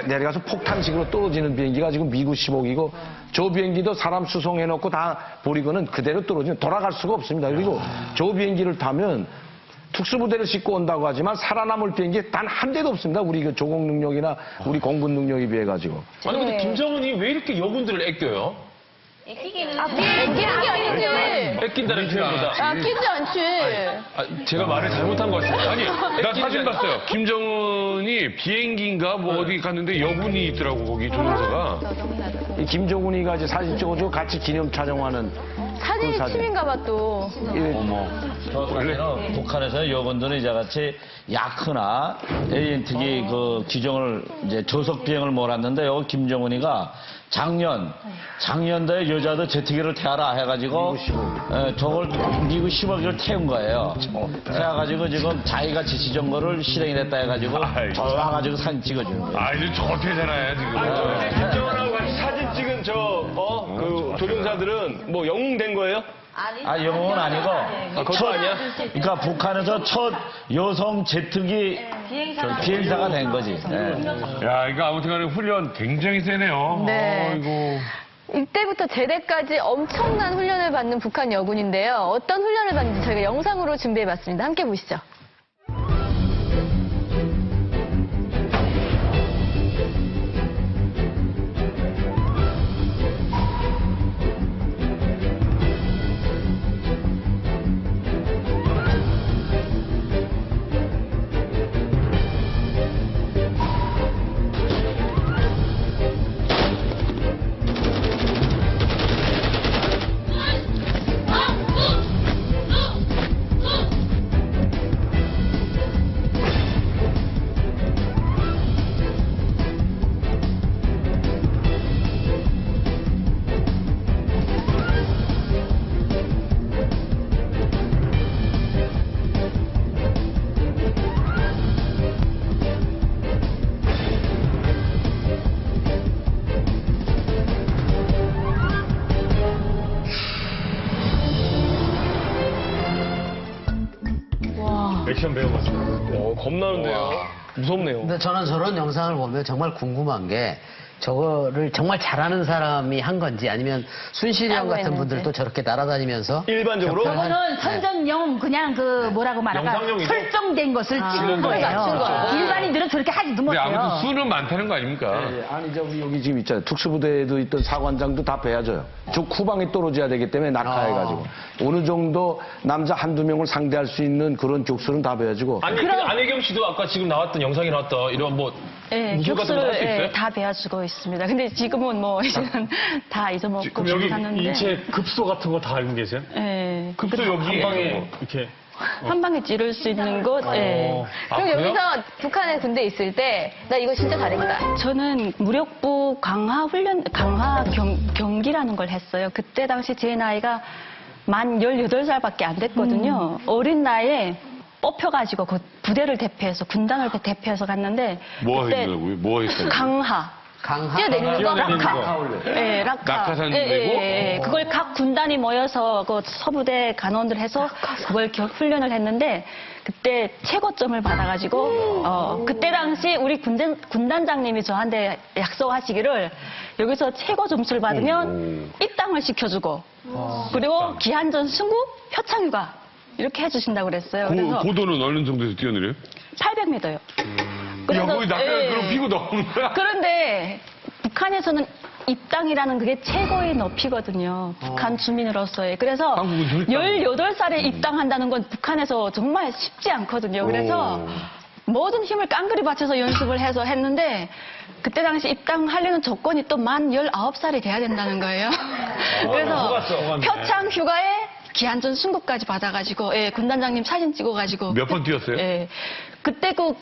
내려가서 폭탄식으로 떨어지는 비행기가 지금 미구 15기고 저 비행기도 사람 수송해놓고 다 버리고는 그대로 떨어지면 돌아갈 수가 없습니다. 그리고 저 비행기를 타면 특수부대를 싣고 온다고 하지만 살아남을 비행기 단 한 대도 없습니다. 우리 그 조공 능력이나 우리 공군 능력에 비해가지고. 아니 근데 김정은이 왜 이렇게 여군들을 아껴요? 애끼는 게 아니지. 뺏긴다는 표현보다. 아끼지 않지. 제가 말을 잘못한 것 같습니다. 아니, 나 사진 봤어요. 김정은이 비행기인가 뭐 어디 갔는데 여군이 있더라고, 거기 조종사가. 이 김정은이가 이제 사진 찍어주고 같이 기념 촬영하는 사진이 취미인가 봐 또. 정확하게는 북한에서 여군들은 이제같이 야크나 ANT기 그 규정을 이제 조석 비행을 몰았는데 여기 김정은이가 작년도에 여자도 제트기를 태워라 해가지고 저걸 미국 10억을 태운 거예요. 태워가지고 지금 자기가 지시전 거를 실행했다 해가지고 저 와가지고 사진 찍어주는 거예요. 아, 이제 저태잖아요, 지금. 김정은하고 같이 사진 찍은 그 조종사들은 뭐 영웅된 거예요? 영웅은 아니고. 그것도 아니야? 그러니까 북한에서 첫 여성 제트기 비행사가 된 거지. 야, 이거 아무튼간에 훈련 굉장히 세네요. 네. 아이고. 이때부터 제대까지 엄청난 훈련을 받는 북한 여군인데요. 어떤 훈련을 받는지 저희가 영상으로 준비해봤습니다. 함께 보시죠. 액션 배우 같아요. 겁나는데요. 무섭네요. 근데 저는 저런 영상을 보면 정말 궁금한 게 저거를 정말 잘하는 사람이 한 건지 아니면 순실이 형 같은 분들도 저렇게 날아다니면서 일반적으로? 저거는 선전용 그냥 그 뭐라고 말할까 영상용이죠? 설정된 것을 찍은 거예요. 거예요. 일반인들은 저렇게 하지도 근데 못해요. 아무튼 수는 많다는 거 아닙니까? 아니, 우리 여기 지금 있잖아요. 특수부대에도 있던 사관장도 다 배워줘요. 저 후방에 떨어져야 되기 때문에 낙하해가지고. 어느 정도 남자 한두 명을 상대할 수 있는 그런 격수는 다 배워지고. 아니, 근데 안혜경 씨도 아까 지금 나왔던 영상에 나왔던 이런 뭐 네, 무술 같은 거 할 수 있어요? 다 배워주고 있습니다. 근데 지금은 뭐 이제는 다 잊어먹고 그럼 여기 하는데. 인체 급소 같은 거 다 알고 계세요? 네. 급소 여기 한 방에 이렇게. 한 방에 찌를 수 있는 곳. 네. 그럼 여기서 북한에 군대 있을 때 나 이거 진짜 잘했다. 저는 무력부 강화 훈련, 강화 경기라는 걸 했어요. 그때 당시 제 나이가 만 18살밖에 안 됐거든요. 어린 나이에 뽑혀가지고 그 부대를 대표해서 군단을 대표해서 갔는데 뭐 그때 했냐고요? 뭐 했어요? 강화. 뛰어내리는 거? 낙하. 네, 낙하. 낙하산 예, 내고? 예, 예. 그걸 각 군단이 모여서 그 서부대 간원들 해서 그걸 훈련을 했는데 그때 최고점을 받아가지고 그때 당시 우리 군단장님이 저한테 약속하시기를 여기서 최고 점수를 받으면 입당을 시켜주고 그리고 기한전 승부 표창휴가 이렇게 해주신다고 그랬어요. 그래서 고도는 어느 정도에서 뛰어내려요? 800m요. 야, 거기 낙하산 그럼 피고 넘는 거야? 그런데 북한에서는 입당이라는 그게 최고의 높이거든요. 북한 주민으로서의. 그래서 18살에 입당한다는 건 북한에서 정말 쉽지 않거든요. 그래서 모든 힘을 깡그리 바쳐서 연습을 해서 했는데 그때 당시 입당하려는 조건이 또 만 19살이 돼야 된다는 거예요. 그래서 표창 휴가에 기한전 승급까지 받아가지고 군단장님 사진 찍어가지고 몇 번 뛰었어요? 그때 그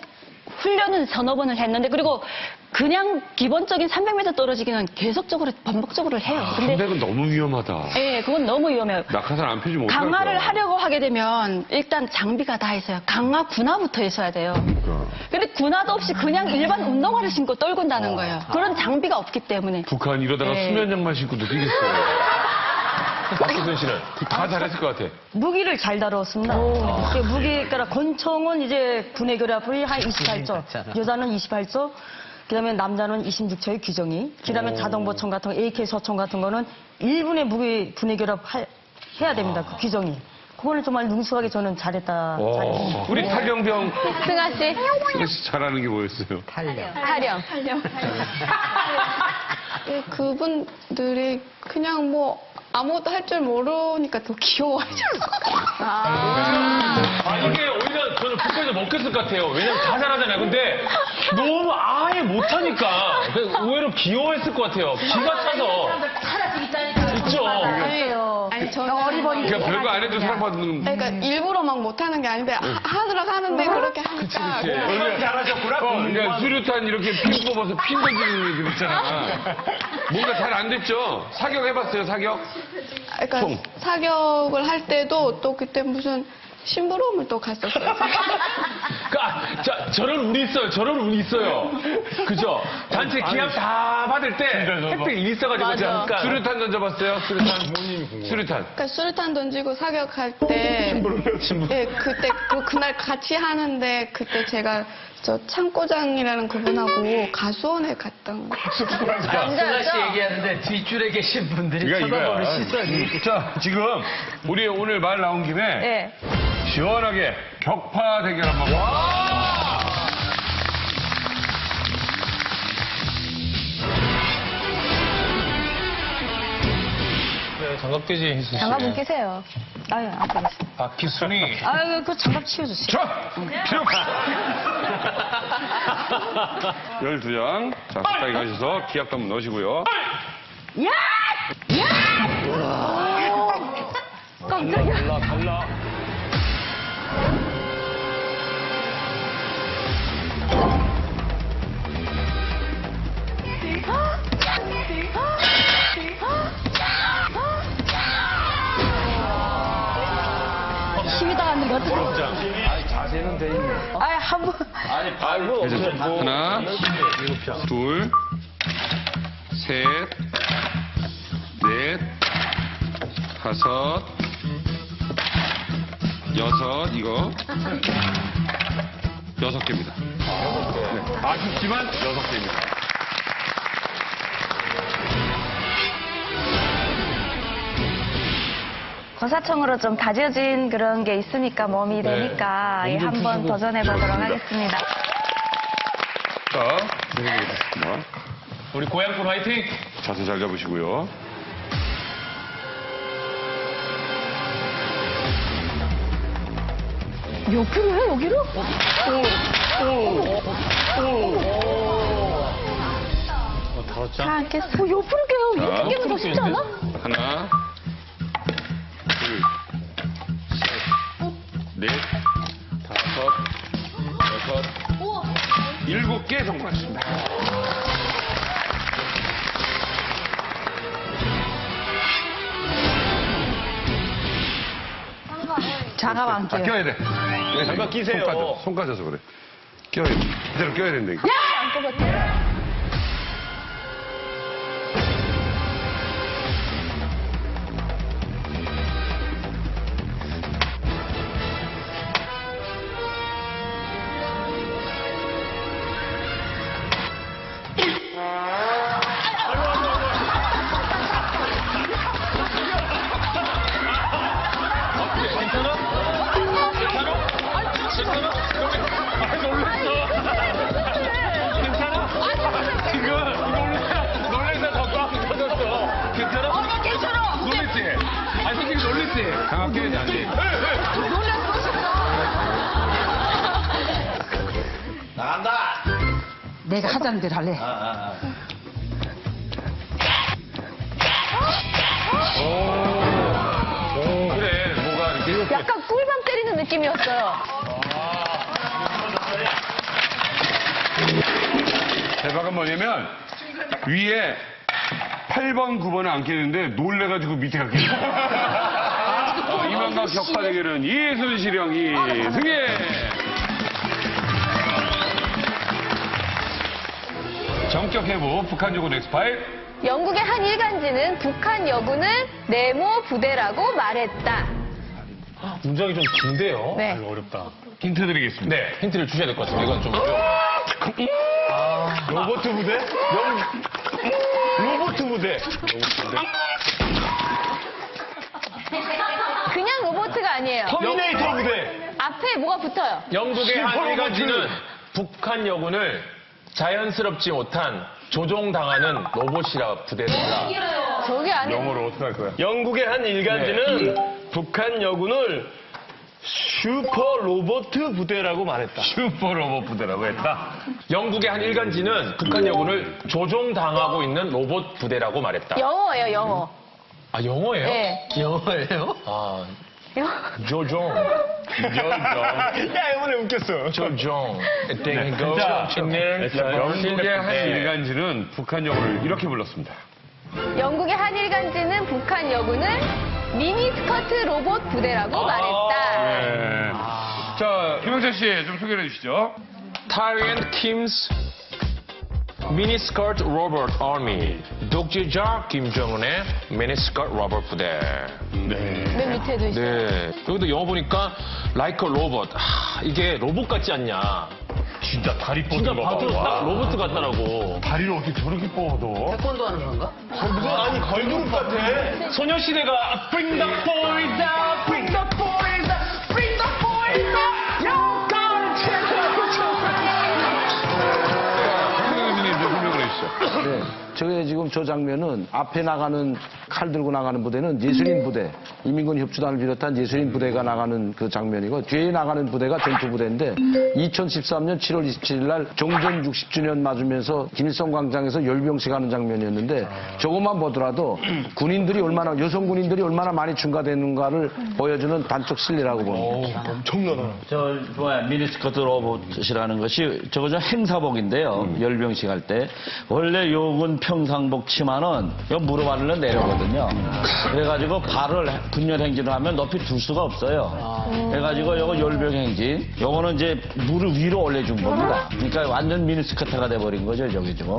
훈련은 서너 번을 했는데 그리고 그냥 기본적인 300m 떨어지기는 계속적으로 반복적으로 해요. 근데 300은 너무 위험하다. 예, 그건 너무 위험해요. 낙하산 안 펴지면 어떡할 강화를 거야? 하려고 하게 되면 일단 장비가 다 있어요. 강화 군화부터 있어야 돼요. 근데 군화도 없이 그냥 일반 운동화를 신고 떨군다는 거예요. 그런 장비가 없기 때문에. 북한 이러다가 수면 양말 신고도 뛰겠어요. 박희순 씨는 다 잘했을 것 같아. 무기를 잘 다뤘습니다. 그 무기, 그러니까 권총은 이제 군의 결합이 한 28조, 여자는 28조, 그다음에 남자는 26초의 규정이, 그다음에 자동보총 같은 거, AK 소총 같은 거는 1분의 무기 분의 결합 해야 됩니다. 그 규정이. 그거는 정말 능숙하게 저는 잘했다. 우리 탈영병 승아 씨. 승아 씨 잘하는 게 뭐였어요? 타령. 그분들이 그냥 뭐 아무것도 할 줄 모르니까 더 귀여워하죠. 이게 오히려 저는 북한에서 먹겠을 것 같아요. 왜냐면 다 잘하잖아요. 근데 너무 아예 못하니까 의외로 귀여워했을 것 같아요. 기가 차서. 하나씩 있다니까. 있죠. 아니 저는 그러니까 별거 안 해도 사랑받는. 그러니까 일부러 막 못하는 게 아닌데 하더라고 하는데 그렇게 하니까 잘하셨구나. 그러니까 수류탄 이렇게 핀 뽑아서 핀 던지는 애들 있잖아. 뭔가 잘 안 됐죠? 사격 해봤어요, 사격? 그러니까 사격을 할 때도 또 그때 무슨 심부름을 또 갔었어요. 저런 운이 있어요. 저런 운이 있어요. 그죠? 단체 기합 다 받을 때 혜택이 있어가지고 잠깐. 수류탄 던져봤어요? 수류탄. 그러니까 수류탄 던지고 사격할 때 예, 그때 그날 같이 하는데 그때 제가 저 창고장이라는 그분하고 가수원에 갔던 거예요. 승아 씨 얘기하는데 뒷줄에 계신 분들이 쳐다보는 시선이. 자, 지금 우리 오늘 말 나온 김에 시원하게 격파 대결 한번. 장갑 끼지 했었어요. 장갑은 끼세요. 아유, 안 되겠습니다. 박희순이. 아유, 그 장갑 치워주세요. 자, 12장. 자, 가까이 가셔서 기압도 한번 넣으시고요. 야! 야! 깜짝이야. 달라. 힘이 다 안 들어갔어. 자세는 돼 있네. 아유, 한 번. 하나, 둘, 셋, 넷, 다섯, 여섯, 이거. 6개입니다. 네. 아쉽지만 6개입니다. 거사청으로 좀 다져진 그런 게 있으니까 몸이 되니까 한번 도전해 보도록 하겠습니다. 자, 우리 고향꾼 화이팅! 자세 잘 잡으시고요. 옆으로 해, 여기로? 다섯 다 안 깼어. 옆으로 깨요. 이렇게 깨면 더 쉽지 않아? 하나, 둘, 셋, 넷, 다섯, 여섯, 7개 성공하셨습니다. 장갑 안 껴요. 껴야 돼. 장갑 끼세요. 손 까져서 그래. 껴야 돼. 그대로 껴야 된다, 이거. 안 꼽았대. 장갑 껴야지, 안 돼. 나간다. 내가 하자는 대로 할래. 그래, 뭐가 이렇게. 약간 꿀밤 때리는 느낌이었어요. 대박은 뭐냐면, 위에 8번, 9번을 안 끼는데 놀래가지고 밑에 가 끼는 이만각 격파 대결은 이순실형 이승혜. 정격 해부 북한 요군 엑스파일. 영국의 한 일간지는 북한 여군을 네모 부대라고 말했다. 문장이 좀 긴데요? 네. 아유, 어렵다. 힌트 드리겠습니다. 네, 힌트를 주셔야 될 것 같습니다. 이건 좀. 로봇 부대? 로봇 부대. 그냥 로봇가 아니에요. 터미네이터 부대. 앞에 뭐가 붙어요. 영국의 한 슈퍼로봇. 일간지는 북한 여군을 자연스럽지 못한 조종당하는 로봇이라 부대했다. 저게 아니에요. 영어로 어떻게 할 거야? 영국의 한 일간지는 북한 여군을 슈퍼 로봇 부대라고 말했다. 슈퍼 로봇 부대라고 했다. 영국의 한 일간지는 북한 여군을 조종당하고 있는 로봇 부대라고 말했다. 영어예요, 영어. 아, 영어예요? 네. 영어예요? 아, 조종. 야, 이번에 웃겼어. 조종. 네. 자, 영국의 한 일간지는 북한 여군을 이렇게 불렀습니다. 영국의 한일간지는 북한 여군을 미니스커트 로봇 부대라고 말했다. 네. 자, 김영철 씨 좀 소개해 주시죠. Tyrant Kim's 미니스커트 로봇 아미. 독재자 김정은의 미니스커트 로봇 부대. 맨 밑에도 있어요. 네. 여기도 영어 보니까 like a robot. 이게 로봇 같지 않냐. 진짜 다리 뻗은 진짜 거 봐. 봐도 딱 로봇 같더라고. 다리를 어떻게 저렇게 뻗어? 태권도 하는 건가? 아니, 걸그룹 같아. 소녀시대가 Bring the boys out, bring the boys out, bring the boys out. You gotta check 선생님이 이제 설명을 해주시죠. 네. 저게 지금 저 장면은 앞에 나가는 칼 들고 나가는 부대는 예술인 부대, 이민군 협주단을 비롯한 예술인 부대가 나가는 그 장면이고 뒤에 나가는 부대가 전투 부대인데 2013년 7월 27일 날 종전 60주년 맞으면서 김일성 광장에서 열병식 하는 장면이었는데 저것만 보더라도 군인들이 얼마나 여성 군인들이 얼마나 많이 증가되는가를 보여주는 단적 실리라고 봅니다. 엄청나다. 저 미니스커트 로봇이라는 것이 저거 좀 행사복인데요. 열병식 할 때 원래 요군 평상복 치마는 요 무릎 아래로 내려거든요. 그래가지고 발을 분열 행진을 하면 높이 둘 수가 없어요. 그래가지고 요거 열병 행진, 요거는 이제 무릎 위로 올려준 겁니다. 그러니까 완전 미니스커트가 돼버린 거죠, 저게 지금.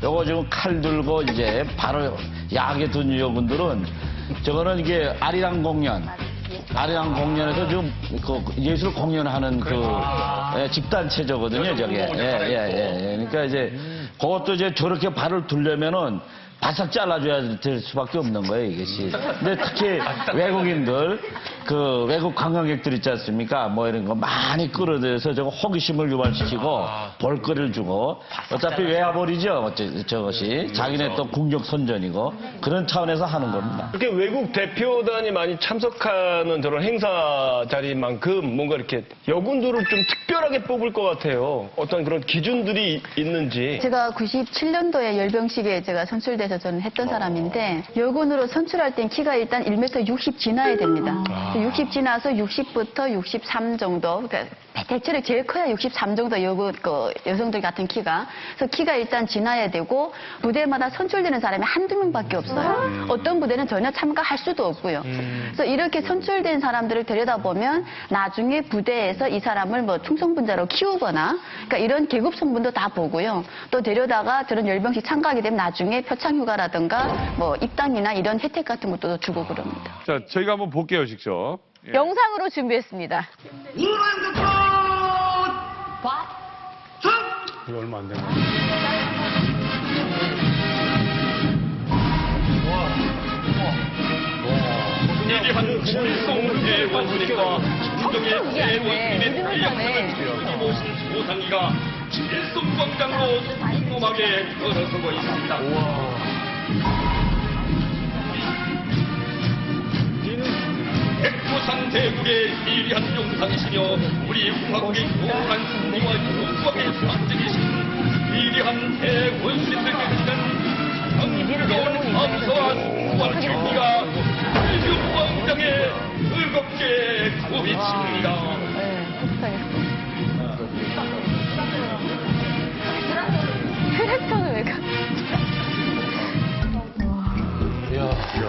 요거 지금 칼 들고 이제 발을 야하게 둔 여군들은 저거는 이게 아리랑 공연에서 지금 그 예술 공연하는 그 집단체조거든요, 저게. 그러니까 이제 그것도 이제 저렇게 발을 두려면은 바싹 잘라줘야 될 수밖에 없는 거예요, 이것이. 근데 특히 외국인들, 그 외국 관광객들 있지 않습니까? 뭐 이런 거 많이 끌어들여서 저거 호기심을 유발시키고 볼거리를 주고 어차피 외화벌이죠, 저것이. 자기네 또 국력 선전이고 그런 차원에서 하는 겁니다. 이렇게 외국 대표단이 많이 참석하는 저런 행사 자리만큼 뭔가 이렇게 여군들을 좀 특별하게 뽑을 것 같아요. 어떤 그런 기준들이 있는지. 제가 97년도에 열병식에 제가 선출돼서 저는 했던 사람인데 여군으로 선출할 땐 키가 일단 1m 60 지나야 됩니다. 60 지나서 60부터 63 정도. 그러니까 대체로 제일 커야 63 정도 여군 여성들 같은 키가. 그래서 키가 일단 지나야 되고 부대마다 선출되는 사람이 한두 명밖에 없어요. 어떤 부대는 전혀 참가할 수도 없고요. 그래서 이렇게 선출된 사람들을 들여다보면 나중에 부대에서 이 사람을 뭐 충성분자로 키우거나 그러니까 이런 계급 성분도 다 보고요. 또 데려다가 저런 열병식 참가하게 되면 나중에 표창휴가라든가 뭐 입당이나 이런 혜택 같은 것도 주고 그럽니다. 자, 저희가 한번 볼게요, 직접. 예. 영상으로 준비했습니다. 이거 얼마 안 되네. 예리한 진성 문제에 관심과 충격의 대원팀의 탄력하는 이모신 소상이가 일성광장으로 꼼꼼하게 걸어서고 있습니다. 백두산 대국의 예리한 용상이시며 우리 국가국의 고한 승리와 영광의 상징이신 예리한 대원신을 계시는 정의로운 감사와 수고와 정의가 일성광장에 즐겁게 고비칩니다. 트랙터는 왜 가?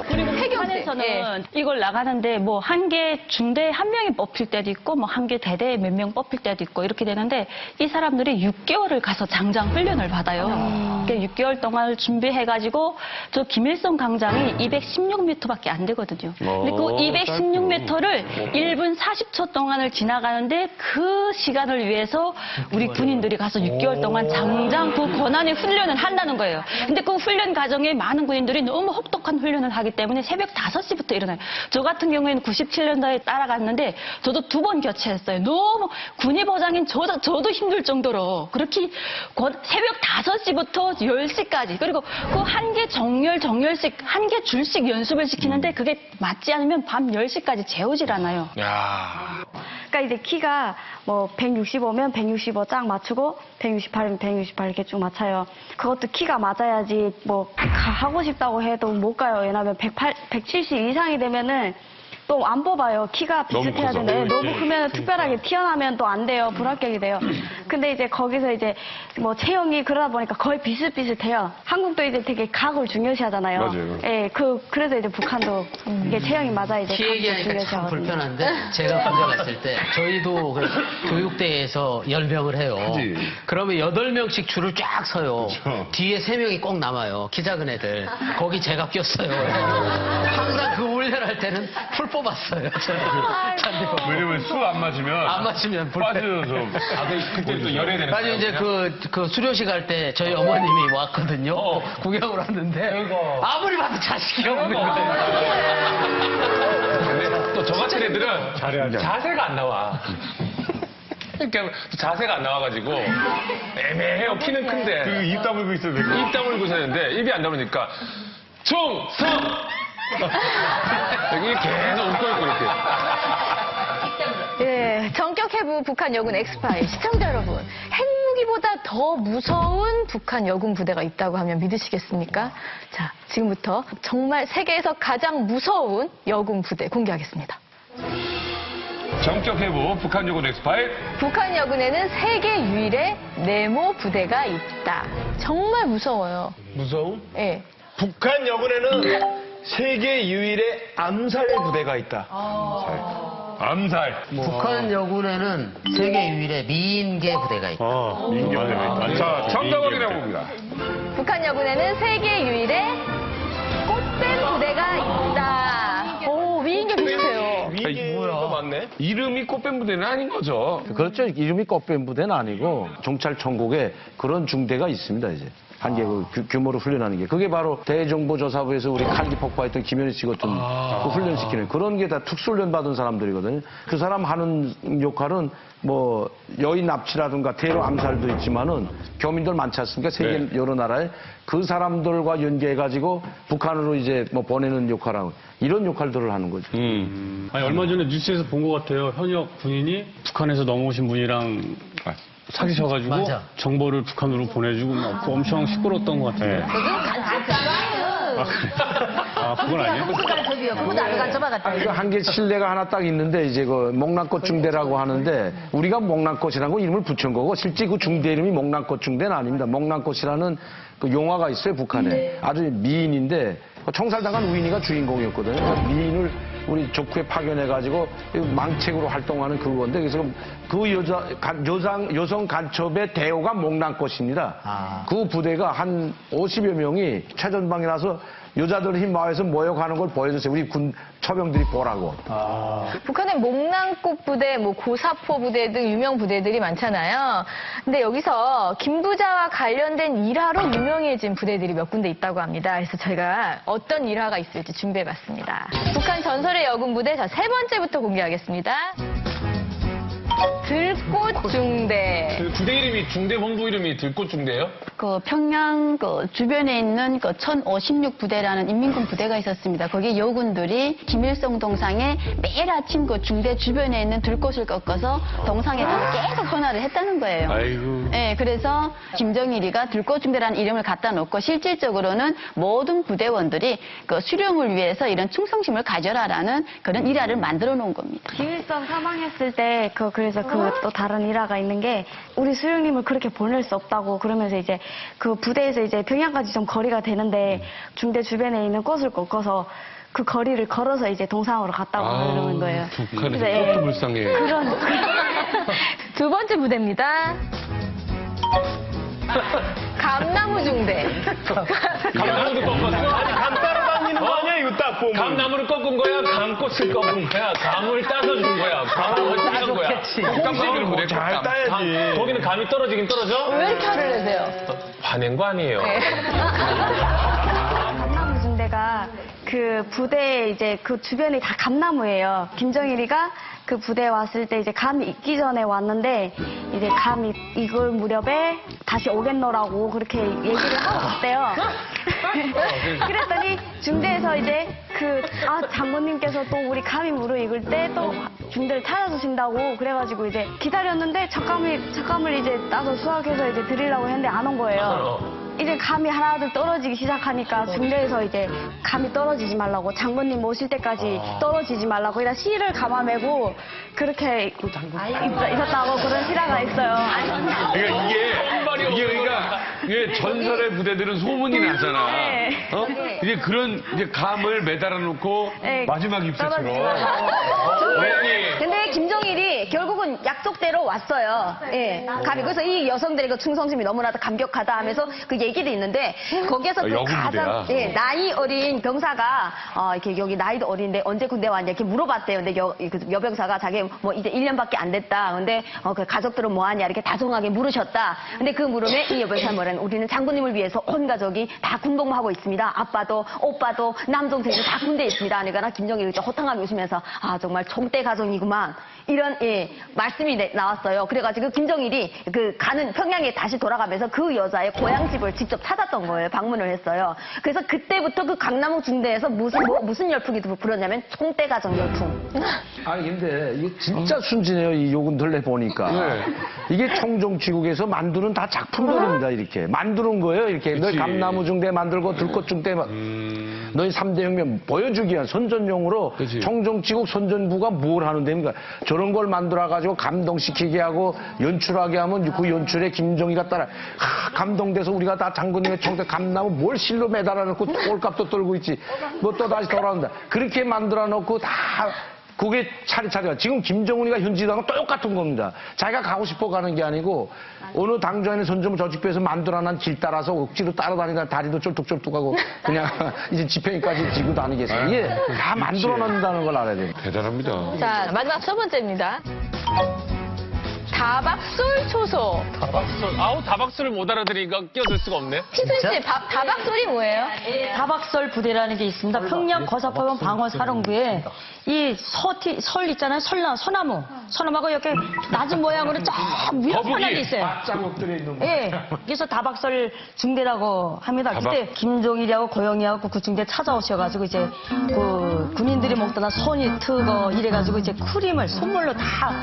그리고 해경에서는 이걸 나가는데 뭐 한 개 중대 한 명이 뽑힐 때도 있고 뭐 한 개 대대에 몇 명 뽑힐 때도 있고 이렇게 되는데 이 사람들이 6개월을 가서 장장 훈련을 받아요. 그러니까 6개월 동안 준비해가지고 저 김일성 광장이 216m밖에 안 되거든요. 근데 그 216m를 1분 40초 동안을 지나가는데 그 시간을 위해서 우리 군인들이 가서 6개월 동안 장장 그 고난의 훈련을 한다는 거예요. 근데 그 훈련 과정에 많은 군인들이 너무 혹독한 훈련을 하기 때문에 새벽 5시부터 일어나요. 저 같은 경우에는 97년도에 따라갔는데 저도 2번 교체했어요. 너무 군의 보장인 저도 힘들 정도로 그렇게 새벽 5시부터 10시까지 그리고 그 한 개 정렬식 한 개 줄씩 연습을 시키는데 그게 맞지 않으면 밤 10시까지 재우질 않아요. 야. 그러니까 이제 키가 뭐 165면 165 짝 맞추고 168이면 168 이렇게 쭉 맞춰요. 그것도 키가 맞아야지 뭐 하고 싶다고 해도 못 가요. 왜냐면 170 이상이 되면은 또 안 뽑아요. 키가 비슷해야 되는데 너무 크면 특별하게 튀어나오면 또 안 돼요. 불합격이 돼요. 근데 이제 거기서 이제 뭐 체형이 그러다 보니까 거의 비슷비슷해요. 한국도 이제 되게 각을 중요시하잖아요. 맞아요. 예, 그래서 이제 북한도 이게 체형이 맞아 이제 키 각을 얘기하니까 참 중요시하거든요. 불편한데 제가 군대 갔을 때 저희도 그 교육대에서 연병을 해요. 그치. 그러면 8명씩 줄을 쫙 서요. 뒤에 3명이 꼭 남아요. 키 작은 애들. 거기 제가 꼈어요. 항상 그 훈련할 때는 풀 뽑았어요. 왜냐면 술 안 마시면 불편. 빠져서. 그때 또 열어야 되는 아니 이제 그 수료식 할 때 저희 어머님이 왔거든요. 구경을 왔는데 아무리 봐도 자식이 없는 거예요. 근데 또 저 같은 애들은 자세가 안 나와. 그러니까 자세가 안 나와가지고 애매해요. 키는 큰데. 입 다물고 있어야 되고. 입 다물고 있었는데 입이 안 나오니까 충성! 여기 계속 웃고 있고 이렇게. 예, 전격 해부 북한 여군 엑스파일 시청자 여러분, 핵무기보다 더 무서운 북한 여군 부대가 있다고 하면 믿으시겠습니까? 자, 지금부터 정말 세계에서 가장 무서운 여군 부대 공개하겠습니다. 정격 해부 북한 요군 엑스파일. 북한 여군에는 세계 유일의 네모 부대가 있다. 정말 무서워요. 무서움? 예. 북한 여군에는 세계 유일의 암살 부대가 있다. 암살. 북한 여군에는 세계 유일의 미인계 부대가 있다. 미인계 부대가 있다. 자, 정답 확인해 봅니다. 북한 여군에는 세계 유일의 꽃뱀 부대가 있다. 오, 미인계 비슷해요. 미인계가 맞네. 이름이 꽃뱀 부대는 아닌 거죠. 그렇죠. 이름이 꽃뱀 부대는 아니고 경찰 천국에 그런 중대가 있습니다. 이제 한계 규모로 훈련하는 게 그게 바로 대정보조사부에서 우리 칼기 폭파했던 김현희 씨 같은 그 훈련시키는 그런 게 다 특수훈련 받은 사람들이거든요. 그 사람 하는 역할은 뭐 여인 납치라든가 테러 암살도 있지만은 교민들 많지 않습니까? 세계 여러 나라에 그 사람들과 연계해가지고 북한으로 이제 뭐 보내는 역할하고 이런 역할들을 하는 거죠. 아니, 얼마 전에 뉴스에서 본 것 같아요. 현역 군인이 북한에서 넘어오신 분이랑 사귀셔가지고 맞아. 정보를 북한으로 보내주고 막 엄청 시끄러웠던 것 같은데. 아, 그건 아니에요? 그거도 안 간접하겠다. 이거 한계 실내가 하나 딱 있는데 이제 그 목란꽃 중대라고 하는데 우리가 목란꽃이라고 이름을 붙인 거고 실제 그 중대 이름이 목란꽃 중대는 아닙니다. 목란꽃이라는 그 용화가 있어요 북한에. 아주 미인인데 총살당한 우인이가 주인공이었거든요. 그래서 미인을 우리 족후에 파견해가지고 망책으로 활동하는 그건데 그래서 그 여성 간첩의 대호가 목란꽃입니다. 그 부대가 한 50여 명이 최전방이라서 여자들 힘 모아서 모여가는 걸 보여줬어요. 우리 군 처병들이 보라고. 북한의 목란꽃 부대, 뭐 고사포 부대 등 유명 부대들이 많잖아요. 근데 여기서 김 부자와 관련된 일화로 유명해진 부대들이 몇 군데 있다고 합니다. 그래서 저희가 어떤 일화가 있을지 준비해봤습니다. 북한 전설의 여군 부대, 자, 세 번째부터 공개하겠습니다. 들꽃 중대. 그 부대 이름이 중대 본부 이름이 들꽃 중대예요? 그 평양 그 주변에 있는 그 1056 부대라는 인민군 부대가 있었습니다. 거기 여군들이 김일성 동상에 매일 아침 그 중대 주변에 있는 들꽃을 꺾어서 동상에다 계속 전화를 했다는 거예요. 아이고. 네, 그래서 김정일이가 들꽃 중대라는 이름을 갖다 놓고 실질적으로는 모든 부대원들이 그 수령을 위해서 이런 충성심을 가져라라는 그런 일화를 만들어 놓은 겁니다. 김일성 사망했을 때 그래서 그 또 다른 일화가 있는 게 우리 수령님을 그렇게 보낼 수 없다고 그러면서 이제 그 부대에서 이제 평양까지 좀 거리가 되는데 중대 주변에 있는 꽃을 꺾어서 그 거리를 걸어서 이제 동상으로 갔다고 그러는 거예요. 북한에서 그래서 꽃도 불쌍해. 그런 두 번째 부대입니다. 감나무 중대. 감나무도 꺾었어? 아니, 감 따라 다니는 거 아니야, 이거 딱 보면. 감나무를 꺾은 거야? 감꽃을 꺾은 거야? 감을 따서 준 거야? 감을 따서 거야? 감을 부대 잘 따야지. 거기는 감이 떨어지긴 떨어져? 왜 이렇게 화를 내세요? 화낸 거 아니에요? 감나무 중대가 그 부대에 이제 그 주변이 다 감나무예요. 김정일이가 그 부대에 왔을 때 이제 감이 익기 전에 왔는데 이제 감이 익을 무렵에 다시 오겠노라고 그렇게 얘기를 하고 있대요. 그랬더니 중대에서 이제 장모님께서 또 우리 감이 무르익을 때 또 중대를 찾아주신다고 그래가지고 이제 기다렸는데 젓감을 이제 따서 수확해서 이제 드리려고 했는데 안 온 거예요. 이제 감이 하나둘 떨어지기 시작하니까 중대에서 이제 감이 떨어지지 말라고 장모님 오실 때까지 떨어지지 말라고 이런 시를 감아매고 그렇게 있었다고 그런 실화가 있어요. 그러니까 이게 전설의 부대들은 소문이 나잖아. 네. 어? 이게 그런 이제 감을 매달아 놓고 네. 마지막 입새처럼. 근데 김정일이 결국은 약속대로 왔어요. 예. 감히 그래서 이 여성들의 그 충성심이 너무나도 감격하다 하면서 그 얘기도 있는데 거기에서 그 가장 나이 어린 병사가 이렇게 여기 나이도 어린데 언제 군대 왔냐 이렇게 물어봤대요. 근데 여병사가 자기 뭐 이제 1년밖에 안 됐다. 근데 그 가족들은 뭐 하냐 이렇게 다정하게 물으셨다. 근데 그 물음에 이 여병사 뭐라는 우리는 장군님을 위해서 온 가족이 다 군복무하고 있습니다. 아빠도 오빠도 남동생도 다 군대에 있습니다. 그러니까 김정일이 호탕하게 웃으면서 정말 총대 가정이구만. 이런 말씀이 나왔어요. 그래가지고 김정일이 가는 평양에 다시 돌아가면서 그 여자의 고향집을 직접 찾았던 거예요. 방문을 했어요. 그래서 그때부터 그 강남북 중대에서 무슨 열풍이 불었냐면 총대 가정 열풍. 아니 근데 이게 진짜 순진해요. 이 요금들 보니까 이게 청정치국에서 만드는 다 작품들입니다. 이렇게 만드는 거예요. 이렇게 너희 감나무 중대 만들고 들꽃 중대 너희 3대 혁명 보여주기 위한 선전용으로 청정치국 선전부가 뭘 하는 데입니까? 저런 걸 만들어가지고 감동시키게 하고 연출하게 하면 그 연출에 김정희가 따라 감동돼서 우리가 다 장군님의 총대 감나무 뭘 실로 매달아 놓고 꼴값도 떨고 있지. 뭐 또 다시 돌아온다. 그렇게 만들어 놓고 다 그게 차례차례가 지금 김정은이가 현지당은 똑같은 겁니다. 자기가 가고 싶어 가는 게 아니고 어느 당장에 선전부 조직부에서 만들어낸 길 따라서 억지로 따라다니다 다리도 쫄뚝쫄뚝하고 그냥 이제 지팡이까지 지고 다니겠어요. 이게 다 만들어낸다는 걸 알아야 돼요. 대단합니다. 자, 마지막 첫 번째입니다. 다박솔 초소. 다박솔. 다박솔을 못 알아들으니까 끼어들 수가 없네. 희순 씨, 다박솔이 뭐예요? 다박솔 부대라는 게 있습니다. 평양 거사포병 방어사령부에 이 설 있잖아요. 소나무하고 이렇게 낮은 모양으로 쫙 위에 하나가 있어요. 예. 그래서 다박솔 중대라고 합니다. 그때 김종일이하고 고영이하고 그 중대 찾아오셔가지고 이제 그 군인들이 먹다가 손이 트고 이래가지고 이제 크림을 선물로 다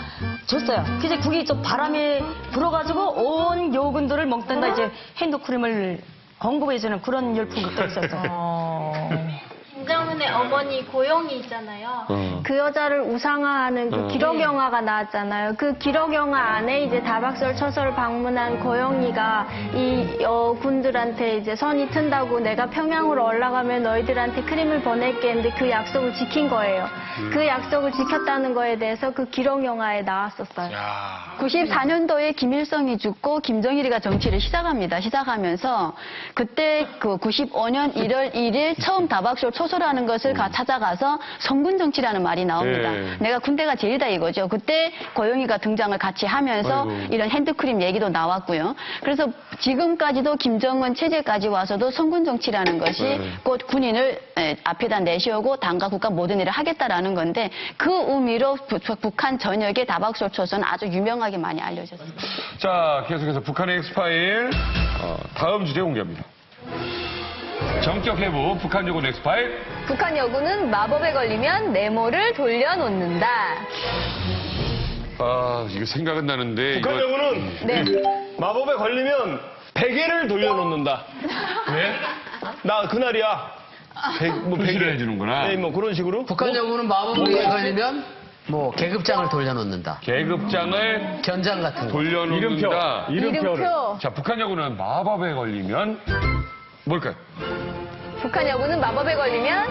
줬어요. 그래서 그게 좀 바람이 불어가지고 온 요군들을 먹던가 이제 핸드크림을 공급해주는 그런 열풍이 또 있었어요. 김정은의 어머니 고영이 있잖아요. 그 여자를 우상화하는 그 기록 영화가 나왔잖아요. 그 기록 영화 안에 이제 다박솔 처소를 방문한 고영이가 이 군들한테 이제 선이 튼다고 내가 평양으로 올라가면 너희들한테 크림을 보낼게 했는데 그 약속을 지킨 거예요. 그 약속을 지켰다는 거에 대해서 그 기록 영화에 나왔었어요. 94년도에 김일성이 죽고 김정일이가 정치를 시작합니다. 시작하면서 그때 그 95년 1월 1일 처음 다박솔 초소라는 것을 찾아가서 성군 정치라는 말이 나옵니다. 내가 군대가 제일이다 이거죠. 그때 고영이가 등장을 같이 하면서 이런 핸드크림 얘기도 나왔고요. 그래서 지금까지도 김정은 체제까지 와서도 성군 정치라는 것이 곧 군인을 앞에다 내세우고 당과 국가 모든 일을 하겠다라는 건데 그 의미로 북한 전역의 다박솔 초소는 아주 유명하게 많이 알려졌습니다. 자, 계속해서 북한의 엑스파일 다음 주제 공개합니다. 전격 해부 북한 여군 엑스파일. 북한 여군은 마법에 걸리면 네모를 돌려놓는다. 이거 생각은 나는데. 북한 여군은 마법에 걸리면 베개를 돌려놓는다. 왜? 나 그날이야. 표시를 해주는구나. 네, 뭐 그런 식으로. 북한 여군은 마법에 걸리면 뭐 계급장을 돌려놓는다. 계급장을 견장 같은 거. 돌려놓는다. 이름표. 자, 북한 여군은 마법에 걸리면 뭘까요? 북한 여군은 마법에 걸리면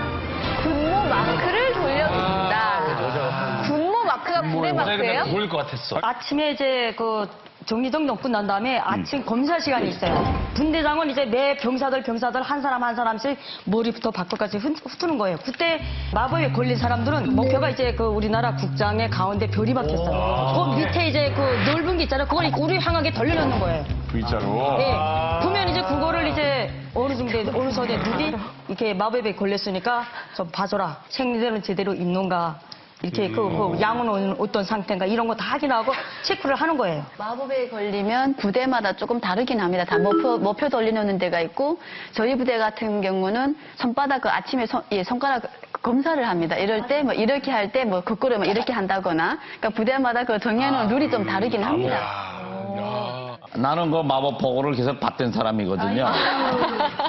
군모 마크를 돌려놓는다. 군모 마크가 부대 마크예요? 모를 것 같았어. 아침에 이제 그 정리정돈 끝난 다음에 아침 검사 시간이 있어요. 분대장은 이제 매 병사들 한 사람 한 사람씩 머리부터 발끝까지 훑는 거예요. 그때 마법에 걸린 사람들은 목표가 이제 그 우리나라 국장의 가운데 별이 박혔어요. 그 밑에 이제 그 넓은 게 있잖아요. 그걸 우리 향하게 돌려놓는 거예요. V자로. 예. 보면 이제 그거를 이제 어느 정도 어느 선에 누기 이렇게 마법에 걸렸으니까 좀 봐줘라. 생리대는 제대로 입는가. 이렇게 그 양은 어떤 상태인가 이런 거 다 확인하고 체크를 하는 거예요. 마법에 걸리면 부대마다 조금 다르긴 합니다. 다 목표 돌려놓는 데가 있고 저희 부대 같은 경우는 손바닥 그 아침에 손가락 검사를 합니다. 이럴 때 뭐 이렇게 할 때 뭐 거꾸로 뭐 이렇게 한다거나 그러니까 부대마다 그 정해놓은 룰이 좀 다르긴 합니다. 나는 그 마법 보고를 계속 받던 사람이거든요.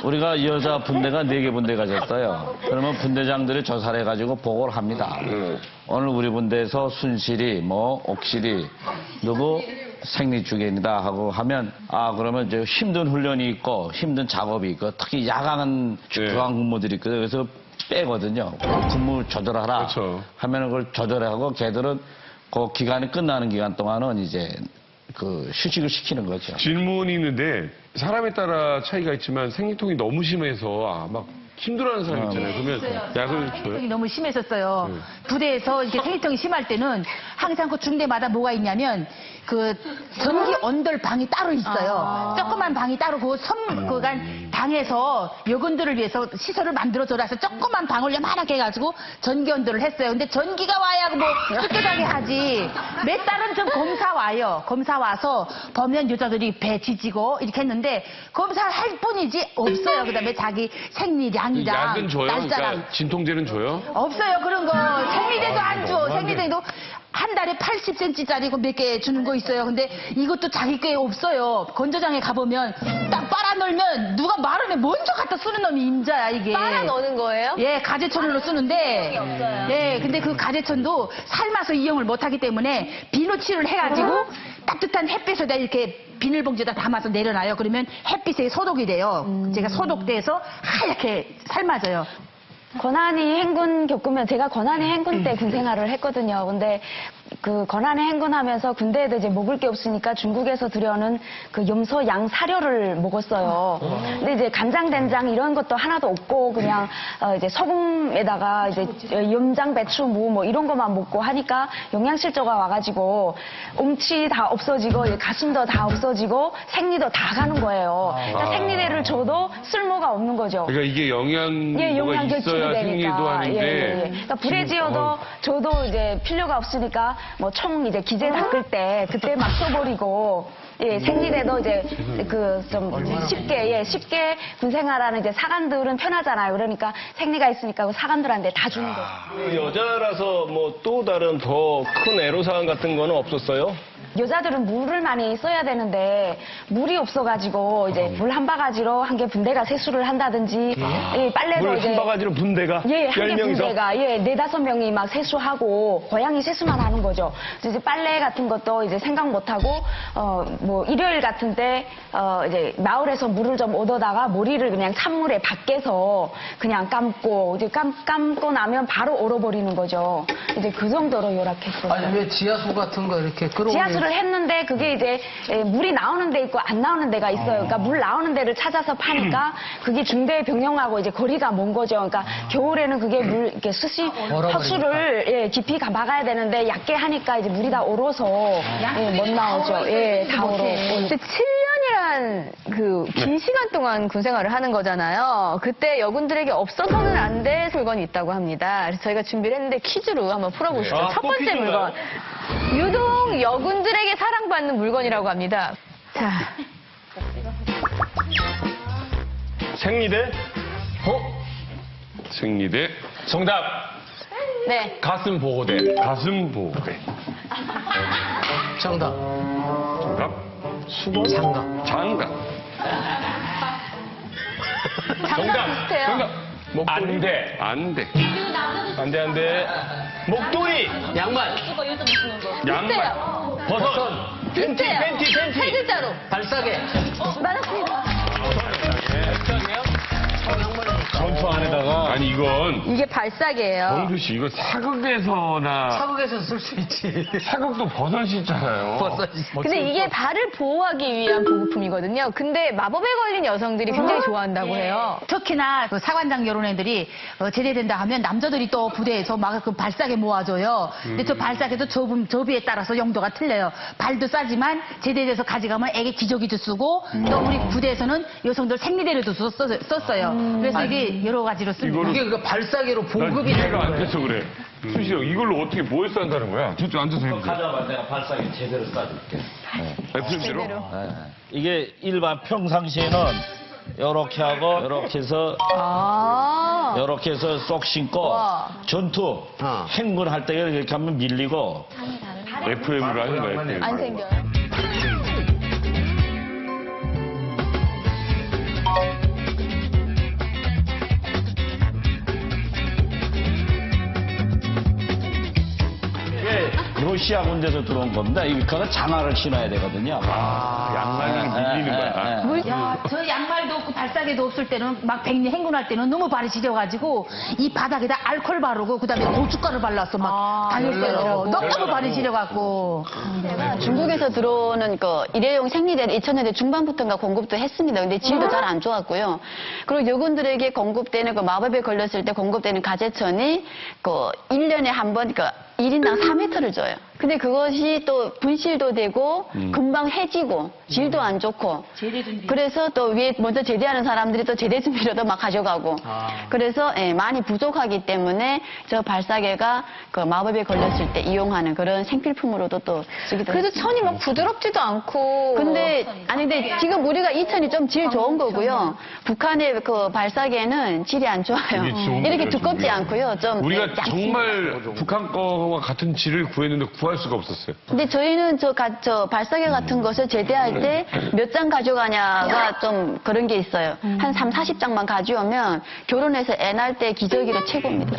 우리가 여자 분대가 4개 분대가 졌어요. 그러면 분대장들이 조사해가지고 보고를 합니다. 오늘 우리 분대에서 순실이, 옥실이, 누구 생리주견이다 하고 하면, 그러면 이제 힘든 훈련이 있고, 힘든 작업이 있고, 특히 야간 주간 근무들이 있거든요. 그래서 빼거든요. 근무 조절하라. 그렇죠. 하면은 그걸 조절하고, 걔들은 그 기간이 끝나는 기간 동안은 이제 그 휴식을 시키는 거죠. 질문이 있는데 사람에 따라 차이가 있지만 생리통이 너무 심해서 막 힘들어하는 사람 있잖아요. 그러면 약을 줘요? 생리통이 너무 심했었어요. 부대에서 이렇게 생리통이 심할 때는 항상 그 중대마다 뭐가 있냐면 그 전기 언덜 방이 따로 있어요. 조그만 방이 따로 그간 방에서 여군들을 위해서 시설을 만들어줘라서 조그만 방을 요만하게 해가지고 전기 언덜을 했어요. 근데 전기가 와야 뭐 깨끗하게 하지. 몇 달은 좀 검사 와요. 검사 와서 보면 여자들이 배 지지고 이렇게 했는데 검사할 뿐이지 없어요. 그다음에 자기 생리량이랑 약은 줘요? 날짜랑 그러니까 진통제는 줘요? 없어요. 그런 거 생리대도 안 줘. 생리대도 한 달에 80cm짜리 몇 개 주는 거 있어요. 근데 이것도 자기 꽤 없어요. 건조장에 가보면 딱 빨아 넣으면 누가 마르면 먼저 갖다 쓰는 놈이 임자야 이게. 빨아 넣는 거예요? 예, 가재천으로 쓰는데. 예, 근데 그 가재천도 삶아서 이용을 못하기 때문에 비누칠을 해가지고 따뜻한 햇빛에다 이렇게 비닐봉지에다 담아서 내려놔요. 그러면 햇빛에 소독이 돼요. 제가 소독돼서 하얗게 삶아져요. 권한이 행군 겪으면 제가 권한이 행군 때 군 생활을 했거든요. 근데 그 권한이 행군하면서 군대에도 이제 먹을 게 없으니까 중국에서 들여오는 그 염소 양 사료를 먹었어요. 근데 이제 간장, 된장 이런 것도 하나도 없고 그냥 이제 소금에다가 이제 염장, 배추, 무 뭐 이런 것만 먹고 하니까 영양실조가 와가지고 음치 다 없어지고 가슴도 다 없어지고 생리도 다 가는 거예요. 그러니까 생리대를 줘도 쓸모가 없는 거죠. 그러니까 이게 영양가 있어야 생리도 하는데. 그러니까 불에 지어도 저도 이제 필요가 없으니까 뭐 총 이제 기재 닦을 때 그때 막 써버리고 생리대도 이제 그 좀 쉽게 군생활하는 이제 사관들은 편하잖아요. 그러니까 생리가 있으니까 그 사관들한테 다 주는 거죠. 여자라서 뭐 또 다른 더 큰 애로사항 같은 거는 없었어요? 여자들은 물을 많이 써야 되는데 물이 없어가지고 이제 물 한 바가지로 한 개 분대가 세수를 한다든지 빨래도 물 이제 한 바가지로 분대가 한 개 10명이서? 분대가 4-5명이 막 세수하고 고양이 세수만 하는 거죠. 이제 빨래 같은 것도 이제 생각 못 하고 뭐 일요일 같은 때 이제 마을에서 물을 좀 얻어다가 머리를 그냥 찬물에 밖에서 그냥 감고 이제 감고 나면 바로 얼어버리는 거죠. 이제 그 정도로 열악했어요. 아니 왜 지하수 같은 거 이렇게 끌어올리는 지하수를 했는데 그게 이제 물이 나오는 데 있고 안 나오는 데가 있어요. 그러니까 물 나오는 데를 찾아서 파니까 그게 중대 병영하고 이제 거리가 먼 거죠. 그러니까 겨울에는 그게 물 이렇게 허수를 깊이 막아야 되는데 얕게 하니까 이제 물이 다 얼어서 못 나오죠. 다 얼어. 근데 7년이란 그 긴 시간 동안 군 생활을 하는 거잖아요. 그때 여군들에게 없어서는 안 될 물건이 있다고 합니다. 그래서 저희가 준비를 했는데 퀴즈로 한번 풀어보시죠. 첫 번째 물건. 유독 여군들에게 사랑받는 물건이라고 합니다. 자. 생리대? 생리대? 정답. 네. 가슴 보호대. 가슴 보호대. 정답. 정답? 수건? 장갑. 장갑. 정답. 비슷해요. 정답. 안 돼. 안 돼. 안 돼. 목도리! 양말. 양말. 버섯! 팬티! 세 글자로. 발사계. 맞았습니다. 양말. 전투 안에다가. 아니, 이건. 이게 발사계예요. 정두 씨, 이거 사극에서나. 사극에서 쓸 수 있지. 사극도 버섯이 있잖아요. 근데 이게 발을 보호하기 위한 보급품이거든요. 근데 마법에 걸린 여성들이 굉장히 좋아한다고 해요. 특히나 그 사관장 이런 애들이 제대된다 하면 남자들이 또 부대에서 막 그 발사계 모아줘요. 근데 저 발사계도 접이에 따라서 용도가 틀려요. 발도 싸지만 제대돼서 가져가면 애기 기저귀도 쓰고 또 우리 부대에서는 여성들 생리대로도 썼어요. 그래서 이게 여러 가지로 씁니다. 이게 그 발사계로 보급이 이해가 되는 안 거예요. 돼서 그래. 수시 형, 이걸로 어떻게 뭘 싼다는 거야? 저쪽 앉아서 해보세요. 가져와 내가 발사기 제대로 쏴줄게. FM대로? 이게 일반 평상시에는 요렇게 하고 요렇게 해서 요렇게 해서 쏙 신고 전투 행군할 때 이렇게 하면 밀리고 FM으로 하는 거야, FM. 안 생겨요. 이게 러시아 군대에서 들어온 겁니다. 이거는 장화를 신어야 되거든요. 양말이 밀리는 거야. 야, 저 양말도 없고 발사계도 없을 때는 막 백리 행군할 때는 너무 발이 시려가지고 이 바닥에다 알코올 바르고 그다음에 고춧가루 발라서 막 다녔어요. 너무 발이 시려갖고. 중국에서 들어오는 그 일회용 생리대를 2000년대 중반부터인가 공급도 했습니다. 근데 질도 잘 안 좋았고요. 그리고 여군들에게 공급되는 그 마법에 걸렸을 때 공급되는 가재천이 그 1년에 한 번 그 1인당 4m를 줘요. 근데 그것이 또 분실도 되고 금방 해지고 질도 안 좋고 그래서 또 위에 먼저 제대하는 사람들이 또 제대 준비로도 막 가져가고 그래서 많이 부족하기 때문에 저 발사계가 그 마법에 걸렸을 때 이용하는 그런 생필품으로도 또 쓰기도 그래도 했습니다. 천이 막 부드럽지도 않고. 근데 지금 우리가 이 천이 좀 질 좋은 거고요. 북한의 그 발사계는 질이 안 좋아요. 이렇게 두껍지 않고요. 좀 우리가 얇습니다. 정말 북한 거와 같은 질을 구했는데 구할 수가 없었어요. 근데 저희는 저 발사계 같은 것을 제대할 때 몇 장 가져가냐가 좀 그런 게 있어요. 한 3, 40장만 가져오면 결혼해서 애 낳을 때 기저귀로 최고입니다.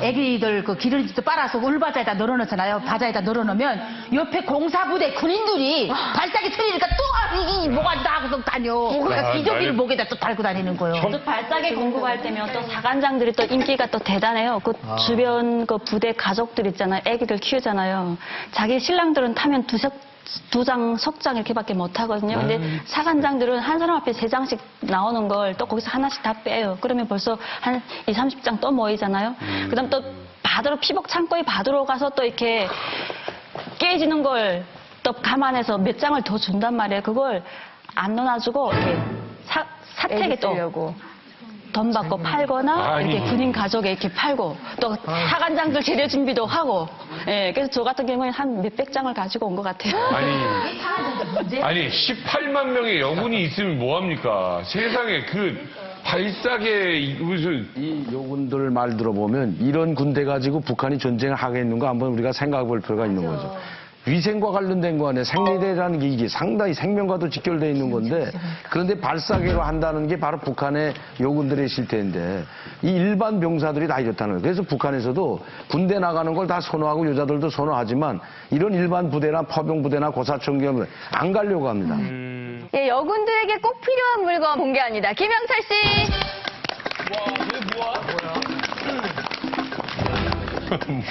애기들 그 기름집도 빨아서 울바자에다 널어놓잖아요. 바자에다 널어놓으면 옆에 공사부대 군인들이 발사기 틀리니까 또 뭐가 나고서 다녀. 그러니까 기저귀를 목에다 또 달고 다니는 거예요. 또 발사계 공급할 때면 또 사관장들이 또 인기가 또 대단해요. 그 주변 그 부대 가족들 있잖아요. 애기들 키우잖아요. 자기 신랑들은 타면 두 장, 석 장 이렇게밖에 못 하거든요. 근데 사관장들은 한 사람 앞에 3장씩 나오는 걸 또 거기서 하나씩 다 빼요. 그러면 벌써 한 20, 30장 또 모이잖아요. 그다음 또 바다로 피복 창고에 바다로 가서 또 이렇게 깨지는 걸 또 감안해서 몇 장을 더 준단 말이에요. 그걸 안 넣어주고 이렇게 사택에 또 돈 받고 팔거나 이렇게 군인 가족에 이렇게 팔고 또 사관장들 재료 준비도 하고 그래서 저 같은 경우에는 한 몇백 장을 가지고 온 것 같아요. 아니 18만 명의 여군이 있으면 뭐합니까? 세상에 그 발사계 무슨 이 요군들 말 들어보면 이런 군대 가지고 북한이 전쟁을 하겠는가 한번 우리가 생각해 볼 필요가 있는 거죠. 위생과 관련된 거 아니에요. 생리대라는 게 이게 상당히 생명과도 직결되어 있는 건데 그런데 발사계로 한다는 게 바로 북한의 요군들의 실태인데 이 일반 병사들이 다 이렇다는 거예요. 그래서 북한에서도 군대 나가는 걸 다 선호하고 여자들도 선호하지만 이런 일반 부대나 파병 부대나 고사청경 안 가려고 합니다. 예, 여군들에게 꼭 필요한 물건 공개합니다. 김영철 씨.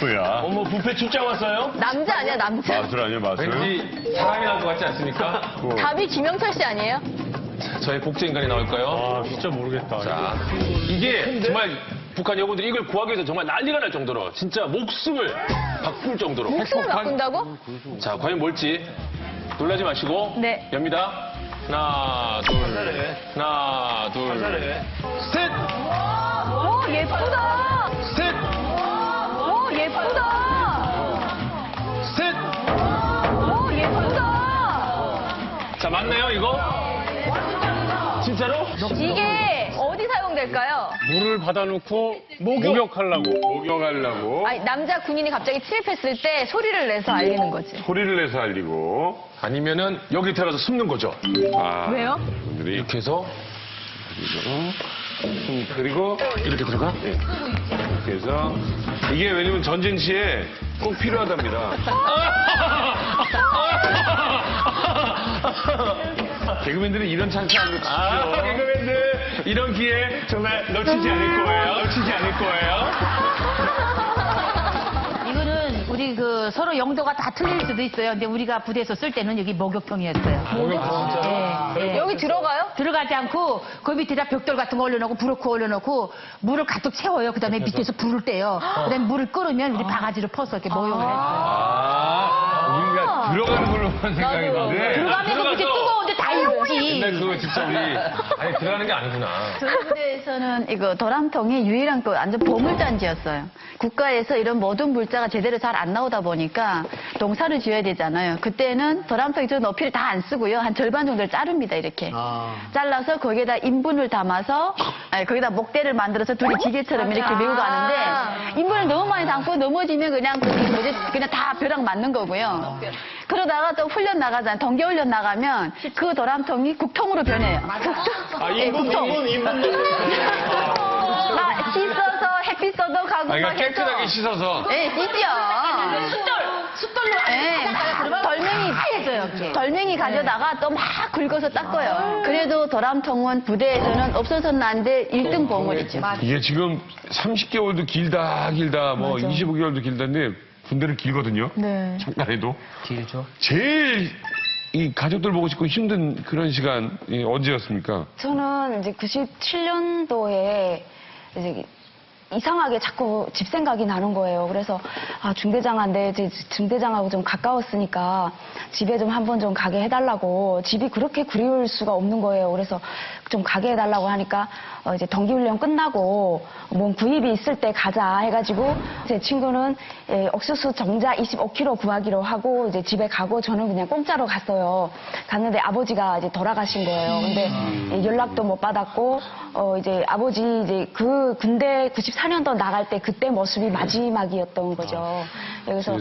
뭐야? 어머, 뷔페 출장 왔어요? 남자 아니야, 남자. 마술 아니야, 마술? 왠지 사람이 나올 것 같지 않습니까? 답이 김영철 씨 아니에요? 저희 복제 인간이 나올까요? 아, 진짜 모르겠다. 자, 이게 정말 북한 여군들이 이걸 구하기 위해서 정말 난리가 날 정도로 진짜 목숨을 바꿀 정도로 목숨을 바꾼다고? 자, 과연 뭘지 놀라지 마시고 네. 엽니다. 하나, 둘, 하나, 둘, 셋! 오, 예쁘다. 셋! 오, 예쁘다. 셋! 오, 예쁘다. 자, 맞나요, 이거? 진짜로? 이게 어디 사용될까요? 물을 받아놓고 목욕하려고. 목욕하려고. 아니, 남자 군인이 갑자기 침입했을 때 소리를 내서 알리는 거지. 소리를 내서 알리고. 아니면은 여기 들어가서 숨는 거죠. 왜요? 이렇게 해서 그리고 이렇게 들어가? 네. 이렇게 해서 이게 왜냐면 전쟁 시에 꼭 필요하답니다. 개그맨들은 이런 찬스 안 놓치죠. 개그맨들 이런 기회 정말 놓치지 않을 거예요. 놓치지 않을 거예요. 이거는 우리 그 서로 용도가 다 틀릴 수도 있어요. 근데 우리가 부대에서 쓸 때는 여기 목욕통이었어요. 네. 여기 들어가요? 들어가지 않고 그 밑에다 벽돌 같은 거 올려놓고 브로커 올려놓고 물을 가득 채워요. 그다음에 밑에서 불을 떼요. 그다음에 물을 끓으면 우리 바가지로 퍼서 이렇게 모욕을 했어요. 우리가 들어가는 걸로만 생각했는데. 들어가면 그렇게 뜨거운데 다 익지. 옛날 그거 진짜 우리 아니 들어가는 게 아니구나. 저희 부대에서는 이거 도람통이 유일한 그 완전 보물단지였어요. 국가에서 이런 모든 물자가 제대로 잘 안 나오다 보니까 농사를 지어야 되잖아요. 그때는 도람통이 저 높이를 다 안 쓰고요. 한 절반 정도를 자릅니다, 이렇게. 잘라서 거기에다 인분을 담아서, 아니, 거기다 목대를 만들어서 둘이 기계처럼 이렇게 메고 가는데, 인분을 너무 많이 담고 넘어지면 그냥 그냥 다 벼락 맞는 거고요. 그러다가 또 훈련 나가잖아요. 동계훈련 나가면 그 도람통이 국통으로 변해요. 인분. 막 씻어서 햇빛 써도 가고 그러니까 막 깨끗하게 해서. 씻어서. 네, 씻죠. 숫돌로. 네, 막 덜맹이 파해줘요. 덜맹이 가져다가 또 막 긁어서 닦아요. 그래도 도람통은 부대에서는 없어서는 안 될 1등 보물이죠. 이게 지금 30개월도 길다 뭐 25개월도 길다는데 군대는 길거든요. 네. 잠깐 해도. 길죠. 제일 이 가족들 보고 싶고 힘든 그런 시간이 언제였습니까? 저는 이제 97년도에 이제 이상하게 자꾸 집 생각이 나는 거예요. 그래서 중대장한테 이제 중대장하고 좀 가까웠으니까 집에 좀 한번 좀 가게 해달라고. 집이 그렇게 그리울 수가 없는 거예요. 그래서 좀 가게 해달라고 하니까 이제 동기훈련 끝나고 몸 구입이 있을 때 가자 해가지고 제 친구는 옥수수 정자 25kg 구하기로 하고 이제 집에 가고 저는 그냥 공짜로 갔어요. 갔는데 아버지가 이제 돌아가신 거예요. 근데 연락도 못 받았고 이제 아버지 이제 그 군대 94년도 나갈 때 그때 모습이 마지막이었던 거죠. 그래서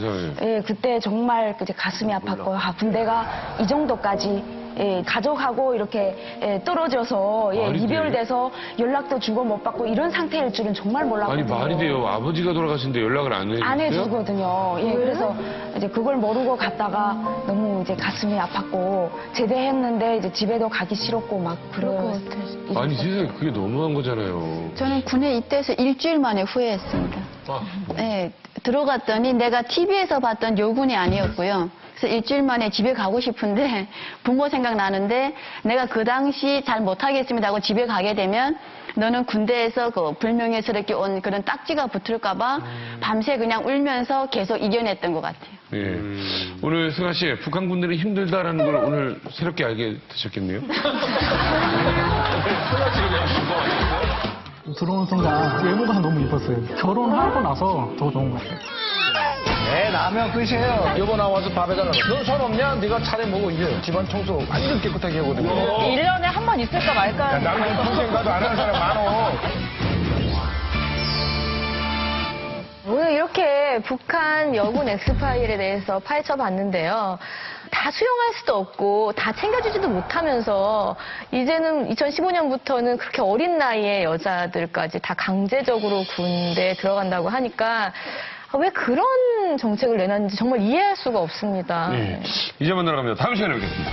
그때 정말 이제 가슴이 아팠고 군대가 이 정도까지 가족하고 이렇게 떨어져서 이별돼서 연락도 주고 못 받고 이런 상태일 줄은 정말 몰랐거든요. 아니 말이 돼요. 아버지가 돌아가신데 연락을 안 해주세요? 안 해주거든요. 그래서 이제 그걸 모르고 갔다가 너무 이제 가슴이 아팠고 제대했는데 이제 집에도 가기 싫었고 막 그래요. 아니 세상에 그게 너무한 거잖아요. 저는 군에 입대해서 일주일 만에 후회했습니다. 네, 들어갔더니 내가 TV에서 봤던 요군이 아니었고요. 그래서 일주일 만에 집에 가고 싶은데 부모 생각나는데 내가 그 당시 잘 못하겠습니다 하고 집에 가게 되면 너는 군대에서 그 불명예스럽게 온 그런 딱지가 붙을까봐 밤새 그냥 울면서 계속 이겨냈던 것 같아요. 오늘 승아 씨, 북한 군대는 힘들다라는 걸 오늘 새롭게 알게 되셨겠네요. 들어온 순간 외모가 너무 이뻤어요. 결혼하고 나서 더 좋은 것 같아요. 네, 나면 끝이에요. 여보 나와서 밥 해달라고. 넌 손 없냐? 네가 차례 먹어 이제. 집안 청소 완전 깨끗하게 하거든요. 1년에 한 번 있을까 말까. 나는 평생 가도 안 하는 사람 많어. 오늘 이렇게 북한 여군 엑스파일에 대해서 파헤쳐 봤는데요. 다 수용할 수도 없고 다 챙겨주지도 못하면서 이제는 2015년부터는 그렇게 어린 나이에 여자들까지 다 강제적으로 군대에 들어간다고 하니까 왜 그런 정책을 내놨는지 정말 이해할 수가 없습니다. 이제 만나러 갑니다. 다음 시간에 뵙겠습니다.